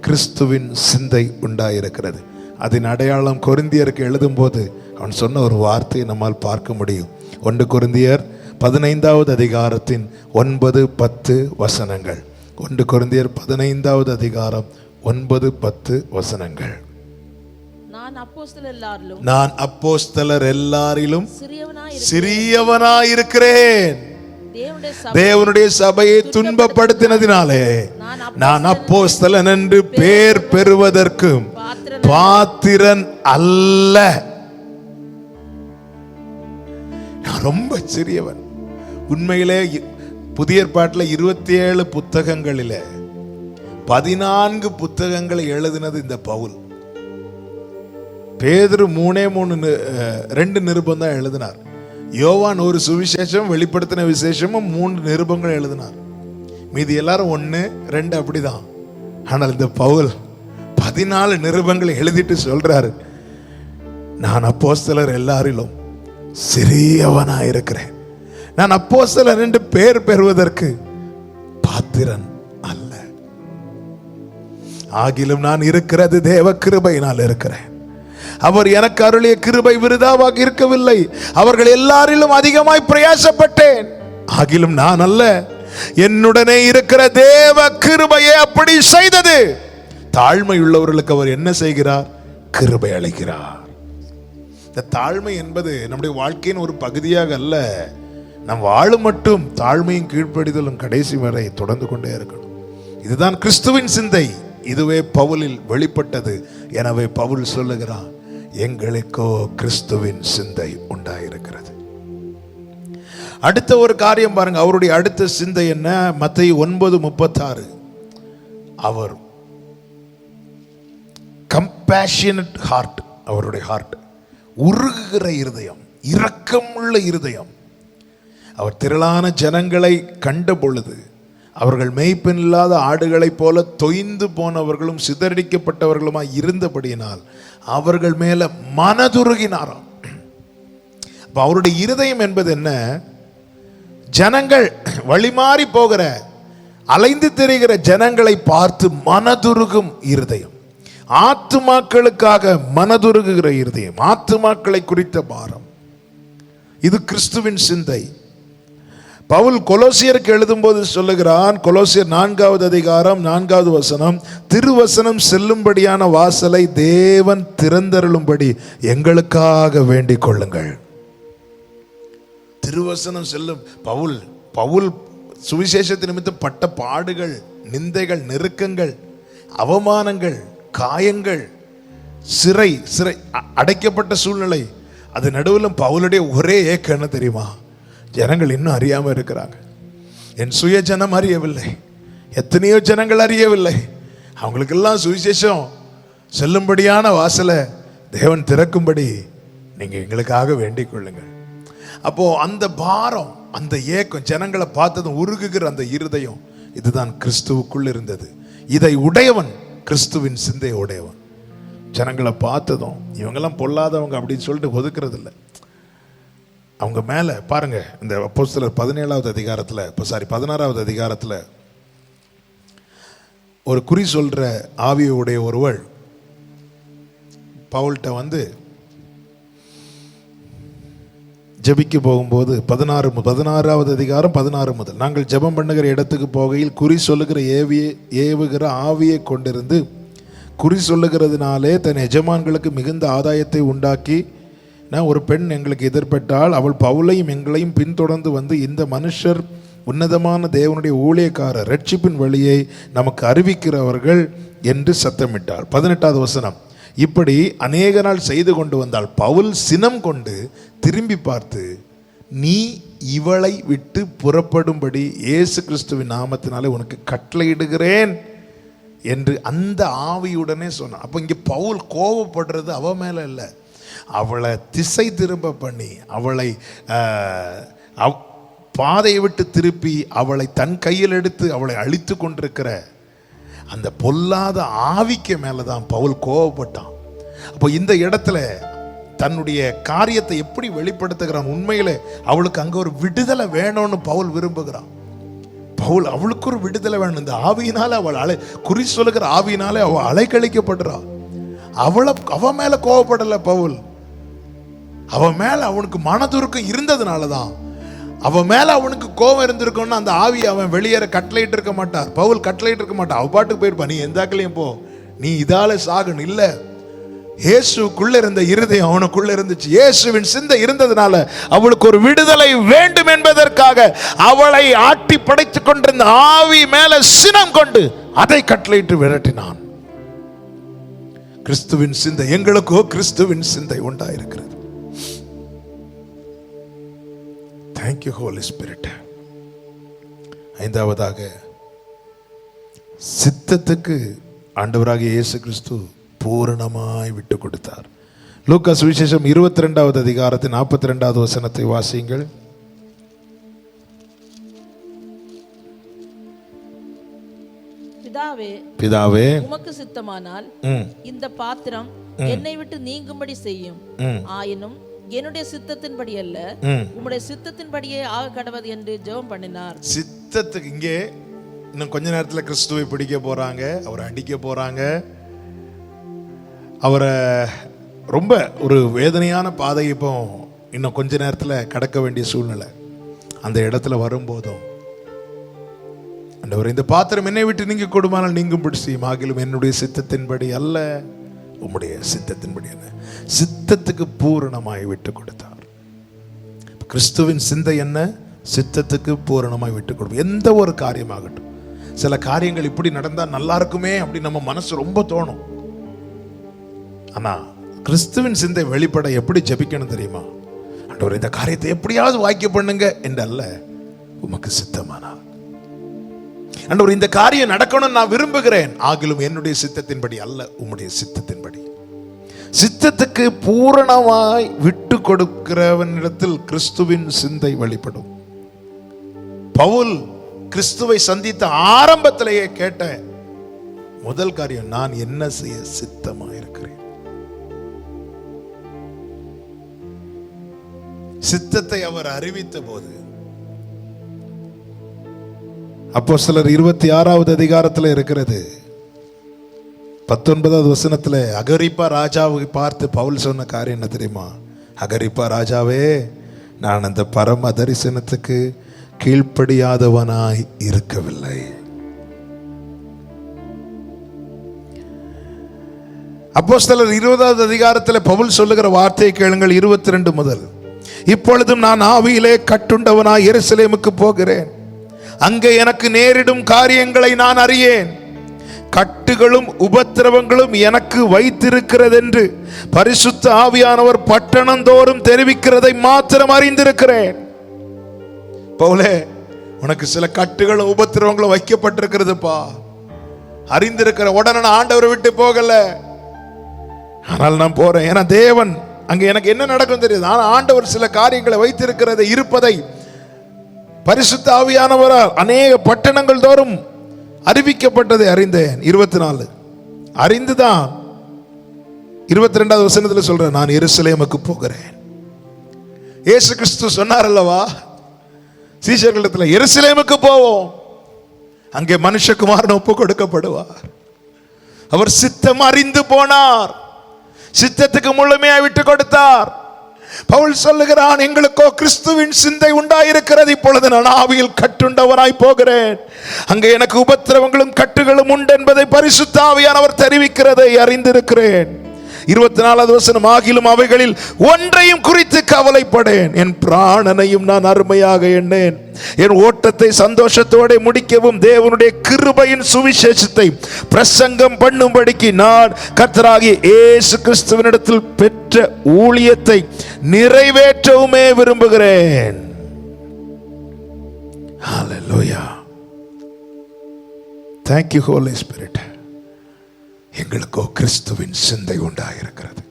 கிறிஸ்துவின் சிந்தை உண்டாயிருக்கிறது. அதன் அடையாளம் கொரிந்தியருக்கு எழுதும் போது அவன் சொன்ன ஒரு வார்த்தையை நம்மால் பார்க்க முடியும். 1 கொரிந்தியர் 15வது அதிகாரத்தின் 9-10 வசனங்கள். 1 கொரிந்தியர் 15வது அதிகாரம் 9-10 வசனங்கள். நான் அப்போஸ்தலர் எல்லாரிலும் சிறியவனாயிருக்கிறேன். தேவனுடைய சபையை துன்பப்படுத்தினதினாலே நான் அப்போஸ்தலன் என்று பேர் பெறுவதற்கும் பாத்திரன் அல்ல. நான் ரொம்ப சிறியவன். உண்மையிலே புதிய ஏற்பாட்டில் 27 புத்தகங்களிலே 14 புத்தகங்களை எழுதினது இந்த பவுல். பேதுரு 2 நிருபம் தான் எழுதினார். யோவான் ஒரு சுவிசேஷம், வெளிப்படுத்தின விசேஷமும் 3 நிருபங்கள் எழுதினார். மீதி எல்லாரும் 1-2 அப்படிதான். ஆனால் இந்த பவுல் 14 நிருபங்களை எழுதிட்டு சொல்றாரு, நான் அப்போஸ்தலர் எல்லாரிலும் சிறியவனா இருக்கிறேன். நான் அப்போஸ்தலன் என்று பெயர் பெறுவதற்கு பாத்திரன் அல்ல. ஆகிலும் நான் இருக்கிறது தேவ கிருபையினால் இருக்கிறேன். அவர் எனக்கு அருளிய கிருபை விருதாவாக இருக்கவில்லை. அவர்கள் எல்லாரிலும் அதிகமாய் பிரயாசப்பட்டேன். ஆகிலும் நான் அல்ல, என்னுடனே இருக்கிற தேவ கிருபையை அப்படி செய்தது. தாழ்மை உள்ளவர்களுக்கு அவர் என்ன செய்கிறார்? கிருபை அளிக்கிறார். இந்த தாழ்மை என்பது நம்முடைய வாழ்க்கையின் ஒரு பகுதியாக அல்ல. நம் வாழும் மட்டும் தாழ்மையும் கீழ்ப்படிதலும் கடைசி வரை தொடர்ந்து கொண்டே இருக்கணும். இதுதான் கிறிஸ்துவின் சிந்தை. இதுவே பவுலில் வெளிப்பட்டது. எனவே பவுல் சொல்லுகிறான், எங்களுக்கோ கிறிஸ்துவின் சிந்தை உண்டாயிருக்கிறது. அடுத்த ஒரு காரியம் பாருங்க, அவருடைய அடுத்த சிந்தை என்ன? மத்தேயு 9:36. அவர் கம்பேஷனட் ஹார்ட், அவருடைய ஹார்ட் உருகுகிற இருதயம், இரக்கமுள்ள இருதயம். அவர் திரளான ஜனங்களை கண்ட பொழுது அவர்கள் மேய்ப்பன் இல்லாத ஆடுகளைப் போல தொய்ந்து போனவர்களும் சிதறடிக்கப்பட்டவர்களுமாய் இருந்தபடியினால் அவர்கள் மேல மனதுருகினாராம். அவருடைய இருதயம் என்பது என்ன? ஜனங்கள் வழிமாறி போகிற, அலைந்து திரிகிற ஜனங்களை பார்த்து மனதுருகும் இருதயம், ஆத்துமாக்களுக்காக மனதுருகுகிற இருதயம், ஆத்துமாக்களை குறித்த பாரம். இது கிறிஸ்துவின் சிந்தை. பவுல் கொலோசியருக்கு எழுதும்போது சொல்லுகிறான், கொலோசியர் 4வது அதிகாரம் 4வது வசனம், திருவசனம் செல்லும்படியான வாசலை தேவன் திறந்தருளும்படி எங்களுக்காக வேண்டிக் கொள்ளுங்கள். திருவசனம் செல்லும். பவுல் பவுல் சுவிசேஷத்து நிமித்தம் பட்ட பாடுகள், நிந்தைகள், நெருக்கங்கள், அவமானங்கள், காயங்கள், சிறை அடைக்கப்பட்ட சூழ்நிலை, அது நடுவில் பவுலுடைய ஒரே ஏக்கம் என்ன தெரியுமா? ஜனங்கள் இன்னும் அறியாம இருக்கிறாங்க. என் சுய ஜனம் அறியவில்லை, எத்தனையோ ஜனங்கள் அறியவில்லை. அவங்களுக்கெல்லாம் சுவிசேஷம் செல்லும்படியான வாசலை தேவன் திறக்கும்படி நீங்க எங்களுக்காக வேண்டிக் கொள்ளுங்கள். அப்போ அந்த பாரம், அந்த ஏக்கம், ஜனங்களை பார்த்ததும் உருகுகிற அந்த இருதயம், இதுதான் கிறிஸ்துவுக்குள் இருந்தது. இதை உடையவன் கிறிஸ்துவின் சிந்தை உடையவன். ஜனங்களை பார்த்ததும் இவங்கெல்லாம் பொல்லாதவங்க அப்படின்னு சொல்லிட்டு ஒதுக்குறது இல்லை. அவங்க மேலே பாருங்க, இந்த அப்போஸ்தலர் 17வது அதிகாரத்தில் 16வது அதிகாரத்தில் ஒரு குறி சொல்ற ஆவியுடைய ஒருவள் பவுல்கிட்ட வந்து ஜெபிக்க போகும்போது 16வது அதிகாரம் 16 முதல், நாங்கள் ஜெபம் பண்ணுகிற இடத்துக்கு போகையில் குறி சொல்லுகிற ஏவுகிற ஆவியை கொண்டிருந்து குறி சொல்லுகிறதுனாலே தன் எஜமான்களுக்கு மிகுந்த ஆதாயத்தை உண்டாக்கி, ஒரு பெண் எங்களுக்கு எதிர்பட்டால் அவள் பவுலையும் எங்களையும் பின்தொடர்ந்து வந்து, இந்த மனுஷர் உன்னதமான தேவனுடைய ஊழியக்காரர், ரட்சிப்பின் வழியை நமக்கு அறிவிக்கிறவர்கள் என்று சத்தமிட்டாள். 18வது வசனம், இப்படி அநேக நாள் செய்து கொண்டு வந்தால் பவுல் சினம் கொண்டு திரும்பி பார்த்து, நீ இவளை விட்டு புறப்படும்படி இயேசு கிறிஸ்துவின் நாமத்தினாலே உனக்கு கட்டளையிடுகிறேன் என்று அந்த ஆவியுடனே சொன்னான். அப்போ இங்கே பவுல் கோபப்படுறது அவ மேலே இல்லை, அவளை திசை திரும்ப பண்ணி, அவளை பாதையை விட்டு திருப்பி, அவளை தன் கையில் எடுத்து அவளை அழித்து கொண்டிருக்கிற அந்த பொல்லாத ஆவிக்கு மேலே தான் பவுல் கோபப்பட்டான். அப்போ இந்த இடத்துல தன்னுடைய காரியத்தை எப்படி வெளிப்படுத்துகிறான்? உண்மையிலே அவளுக்கு அங்கே ஒரு விடுதலை வேணும்னு பவுல் விரும்புகிறான். பவுல் அவளுக்கு ஒரு விடுதலை வேணும். இந்த ஆவியினால அவள் குறி சொல்லுகிற ஆவியினாலே அவள் அலைக்கழிக்கப்படுறான். அவ மேல கோவப்படல பவுல், அவன் மேல அவனுக்கு மனதுருக்கம் இருந்ததுனால தான். அவன் மேல அவனுக்கு கோபம் இருந்திருக்கும்னா அந்த ஆவி அவன் வெளியேற கட்டளையிட்டு இருக்க மாட்டார். பவுல் கட்டளையிட்டு இருக்க மாட்டான். அவ பாட்டுக்கு போயிருப்பான், நீ எந்தாக்களையும் போ, நீ இதால சாகணும். இல்ல, இயேசுக்குள்ள இருந்த இருதயம் அவனுக்குள்ள இருந்துச்சு. இயேசுவின் சிந்தை இருந்ததுனால அவளுக்கு ஒரு விடுதலை வேண்டும் என்பதற்காக அவளை ஆட்டி படைத்துக் கொண்டிருந்த ஆவி மேல சினம் கொண்டு அதை கட்டளையிட்டு விரட்டினான். கிறிஸ்துவின் சிந்தை, எங்களுக்கோ கிறிஸ்துவின் சிந்தை உண்டாயிருக்கிறது. Thank you Holy Spirit. ஐந்தாவதாக, சித்தத்துக்கு ஆண்டவராகிய இயேசு கிறிஸ்து பூரணமாய் விட்டு கொடுத்தார். லூக்கா சுவிசேஷம் 22வது அதிகாரத்தின் 42வது வசனத்தை வாசியுங்கள். பிதாவே, உமக்கு சித்தமானால் இந்த பாத்திரம் என்னை விட்டு நீங்கும்படி செய்யும். ஆயினும் என்னுடைய சித்தத்தின்படி அல்ல, உம்முடைய சித்தத்தின்படியே ஆக கடவது என்று ஜெபம் பண்ணினார். சித்தத்துக்கு இங்கே இன்னும் கொஞ்ச நேரத்தில் கிறிஸ்துவை பிடிக்க போறாங்க, அவரை அடிக்க போறாங்க. அவரை ரொம்ப ஒரு வேதனையான பாதை இப்போ இன்னும் கொஞ்ச நேரத்தில் கடக்க வேண்டிய சூழ்நிலை. அந்த இடத்துல வரும்போதும், ஆண்டவரே, இந்த பாத்திரம் என்னை விட்டு நீங்க கொடுமானால் நீங்கும்படி செய்யும், ஆகிலும் என்னுடைய சித்தத்தின்படி அல்ல, உம்முடைய சித்தத்தின்படி அல்ல. சித்தத்துக்கு பூரணமாய் விட்டு கொடுத்தார். கிறிஸ்துவின் சிந்தை என்ன? சித்தத்துக்கு பூரணமாய் விட்டு கொடுப்போம். எந்த ஒரு காரியமாகட்டும், சில காரியங்கள் இப்படி நடந்தா நல்லா இருக்குமே அப்படி நம்ம மனசு ரொம்ப தோணும். ஆனா கிறிஸ்துவின் சிந்தை வெளிப்பட எப்படி ஜெபிக்கணும் தெரியுமா? ஆண்டவரே, இந்த காரியத்தை எப்படியாவது வாக்கிய பண்ணுங்க என்றல்ல, உமக்கு சித்தமானால். ஆண்டவரே, இந்த காரியம் நடக்கணும் நான் விரும்புகிறேன், ஆகிலும் என்னுடைய சித்தத்தின்படி அல்ல, உம்முடைய சித்தத்தின்படி. சித்தத்துக்கு பூரணமாய் விட்டு கொடுக்கிறவனிடத்தில் கிறிஸ்துவின் சிந்தை வெளிப்படும். பவுல் கிறிஸ்துவை சந்தித்த ஆரம்பத்திலேயே கேட்ட முதல் காரியம், நான் என்ன செய்ய சித்தமாயிருக்கிறேன். சித்தத்தை அவர் அறிவித்த போது, அப்போஸ்தலர் 26வது அதிகாரத்தில் இருக்கிறது, 19வது வசனத்துல அகரிப்பா ராஜாவை பார்த்து பவுல் சொன்ன காரியம் என்ன தெரியுமா? அகரிப்பா ராஜாவே, நான் அந்த பரம தரிசனத்துக்கு கீழ்ப்படியாதவனாய் இருக்கவில்லை. அப்போஸ்தலர் 20வது அதிகாரத்தில் பவுல் சொல்லுகிற வார்த்தையை கேளுங்கள். 22 முதல், இப்பொழுதும் நான் ஆவியிலே கட்டுண்டவனாய் எருசலேமுக்கு போகிறேன். அங்கே எனக்கு நேரிடும் காரியங்களை நான் அறியேன். கட்டுகளும் உபத்திரவங்களும் எனக்கு வைத்திருக்கிறதென்று பரிசுத்த ஆவியானவர் பட்டணந்தோறும் தெரிவிக்கிறதை மாத்திரம் அறிந்திருக்கிறேன். பவுலே, உனக்கு சில கட்டுகளும் உபத்திரவங்களும் வைக்கப்பட்டிருக்கிறதுப்பா, அறிந்திருக்கிற. உடனே நான் ஆண்டவரை விட்டு போகல, ஆனால் நான் போறேன். ஏன்னா தேவன் அங்க எனக்கு என்ன நடக்கும் தெரியுது. ஆனால் ஆண்டவர் சில காரியங்களை வைத்திருக்கிறதை இருப்பதை பரிசுத்த ஆவியானவரால் அநேக பட்டணங்கள் தோறும் அறிவிக்கப்பட்டதை அறிந்தேன். 24 அறிந்துதான் 22வது வசனத்தில் சொல்றேன், நான் எருசலேமுக்கு போகிறேன். இயேசு கிறிஸ்து சொன்னார் அல்லவா சீஷர்களிடத்தில், எருசலேமுக்கு போவோம், அங்கே மனுஷகுமாரன் ஒப்பு கொடுக்கப்படுவார். அவர் சித்தம் அறிந்து போனார், சித்தத்துக்கு முழுமையாக விட்டு கொடுத்தார். பவுல் சொல்லுகிறான், எங்களுக்கோ கிறிஸ்துவின் சிந்தை உண்டாயிருக்கிறது. இப்பொழுது நான் ஆவியில் கட்டுண்டவனாய் போகிறேன். அங்கே எனக்கு உபத்திரவங்களும் கட்டுகளும் உண்டு என்பதை பரிசுத்த ஆவியானவர் தெரிவிக்கிறதை அறிந்திருக்கிறேன். 24வது வசனம், ஆகிலும் அவைகளில் ஒன்றையும் குறித்து கவலைப்படேன். என் பிராணனையும் நான் அருமையாக எண்ணேன். என் ஓட்டத்தை சந்தோஷத்தோடு முடிக்கவும் தேவனுடைய கிருபையின் சுவிசேஷத்தை பிரசங்கம் பண்ணும்படிக்கு நான் கர்த்தராகிய இயேசு கிறிஸ்துவினிடத்தில் பெற்ற ஊழியத்தை நிறைவேற்றவுமே விரும்புகிறேன். ஹல்லேலூயா. Thank you Holy Spirit. எங்களுக்கோ கிறிஸ்துவின் சிந்தை உண்டாயிருக்கிறது.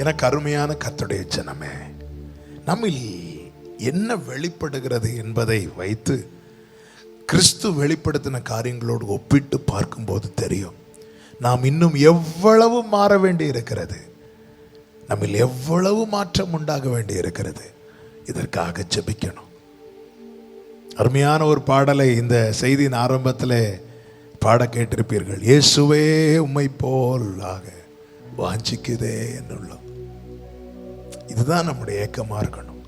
எனக்கு அருமையான கர்த்தருடைய ஜனமே, நம்மில் என்ன வெளிப்படுகிறது என்பதை வைத்து கிறிஸ்து வெளிப்படுத்தின காரியங்களோடு ஒப்பிட்டு பார்க்கும்போது தெரியும் நாம் இன்னும் எவ்வளவு மாற வேண்டி இருக்கிறது, நம்மில் எவ்வளவு மாற்றம் உண்டாக வேண்டி இருக்கிறது. இதற்காக ஜெபிக்கணும். அருமையான ஒரு பாடலை இந்த செய்தியின் ஆரம்பத்தில் பாட கேட்டிருப்பீர்கள். இயேசுவே உம்மை போல் ஆக வாஞ்சிக்குதே என்னுள்ளம். இதுதான் நம்முடைய ஏக்கமா இருக்கணும்.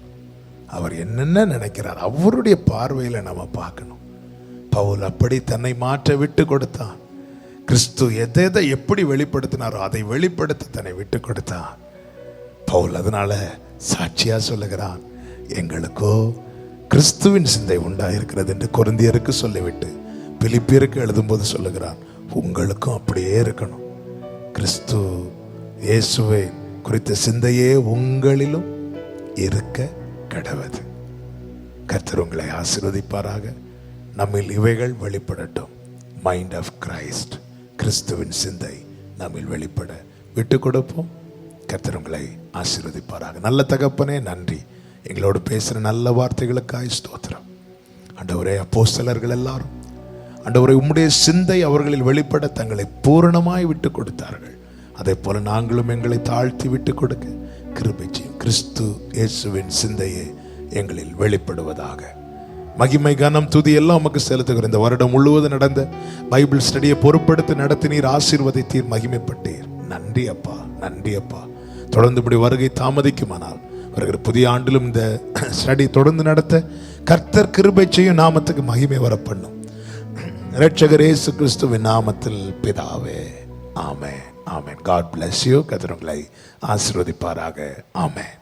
அவர் என்னென்ன நினைக்கிறார், அவருடைய பார்வையில் நம்ம பார்க்கணும். பவுல் அப்படி தன்னை மாற்ற விட்டு கொடுத்தான். கிறிஸ்து எதை எப்படி வெளிப்படுத்தினாரோ அதை வெளிப்படுத்த தன்னை விட்டு கொடுத்தான் பவுல். அதனால சாட்சியா சொல்லுகிறான், எங்களுக்கோ கிறிஸ்துவின் சிந்தை உண்டாயிருக்கிறது என்று கொரிந்தியருக்கு சொல்லிவிட்டு பிலிப்பியருக்கு எழுதும்போது சொல்லுகிறான், உங்களுக்கும் அப்படியே இருக்கணும். கிறிஸ்து இயேசுவை குறித்த சிந்தையே உங்களிலும் இருக்க கடவுது. கர்த்தர் உங்களை ஆசீர்வதிப்பாராக. நம்மில் இவைகள் வெளிப்படட்டும். மைண்ட் ஆஃப் கிரைஸ்ட், கிறிஸ்துவின் சிந்தை நம்மில் வெளிப்பட விட்டு கொடுப்போம். கர்த்தர் உங்களை ஆசீர்வதிப்பாராக. நல்ல தகப்பனே, நன்றி. எங்களோடு பேசுகிற நல்ல வார்த்தைகளுக்காய் ஸ்தோத்திரம். ஆண்டவரே, அப்போஸ்தலர்கள் எல்லாரும் ஆண்டவரே உம்முடைய சிந்தை அவர்களில் வெளிப்பட தங்களை பூரணமாய் விட்டு கொடுத்தார்கள். அதே போல நாங்களும் எங்களை தாழ்த்தி விட்டு கொடுக்க கிருபை செய்யும். கிறிஸ்து இயேசுவின் சிந்தையே எங்களில் வெளிப்படுவதாக. மகிமை கனம் துதி எல்லாம் உமக்கு செலுத்துகிற இந்த வருடம் முழுவதும் நடந்த பைபிள் ஸ்டடியை பொறுப்படுத்தி நடத்தினீர், ஆசீர்வதித்தீர், மகிமைப்பட்டீர். நன்றி அப்பா, நன்றி அப்பா. தொடர்ந்து இப்படி வருகை தாமதிக்குமானால் வருகிற புதிய ஆண்டிலும் இந்த ஸ்டடி தொடர்ந்து நடத்த கர்த்தர் கிருபை செய்யும். நாமத்துக்கு மகிமை வர பண்ணும். இரட்சகர் இயேசு கிறிஸ்துவின் நாமத்தில் பிதாவே, ஆமென், ஆமென். God bless you. கர்த்தர் உங்களை ஆசீர்வதிப்பாராக. ஆமென்.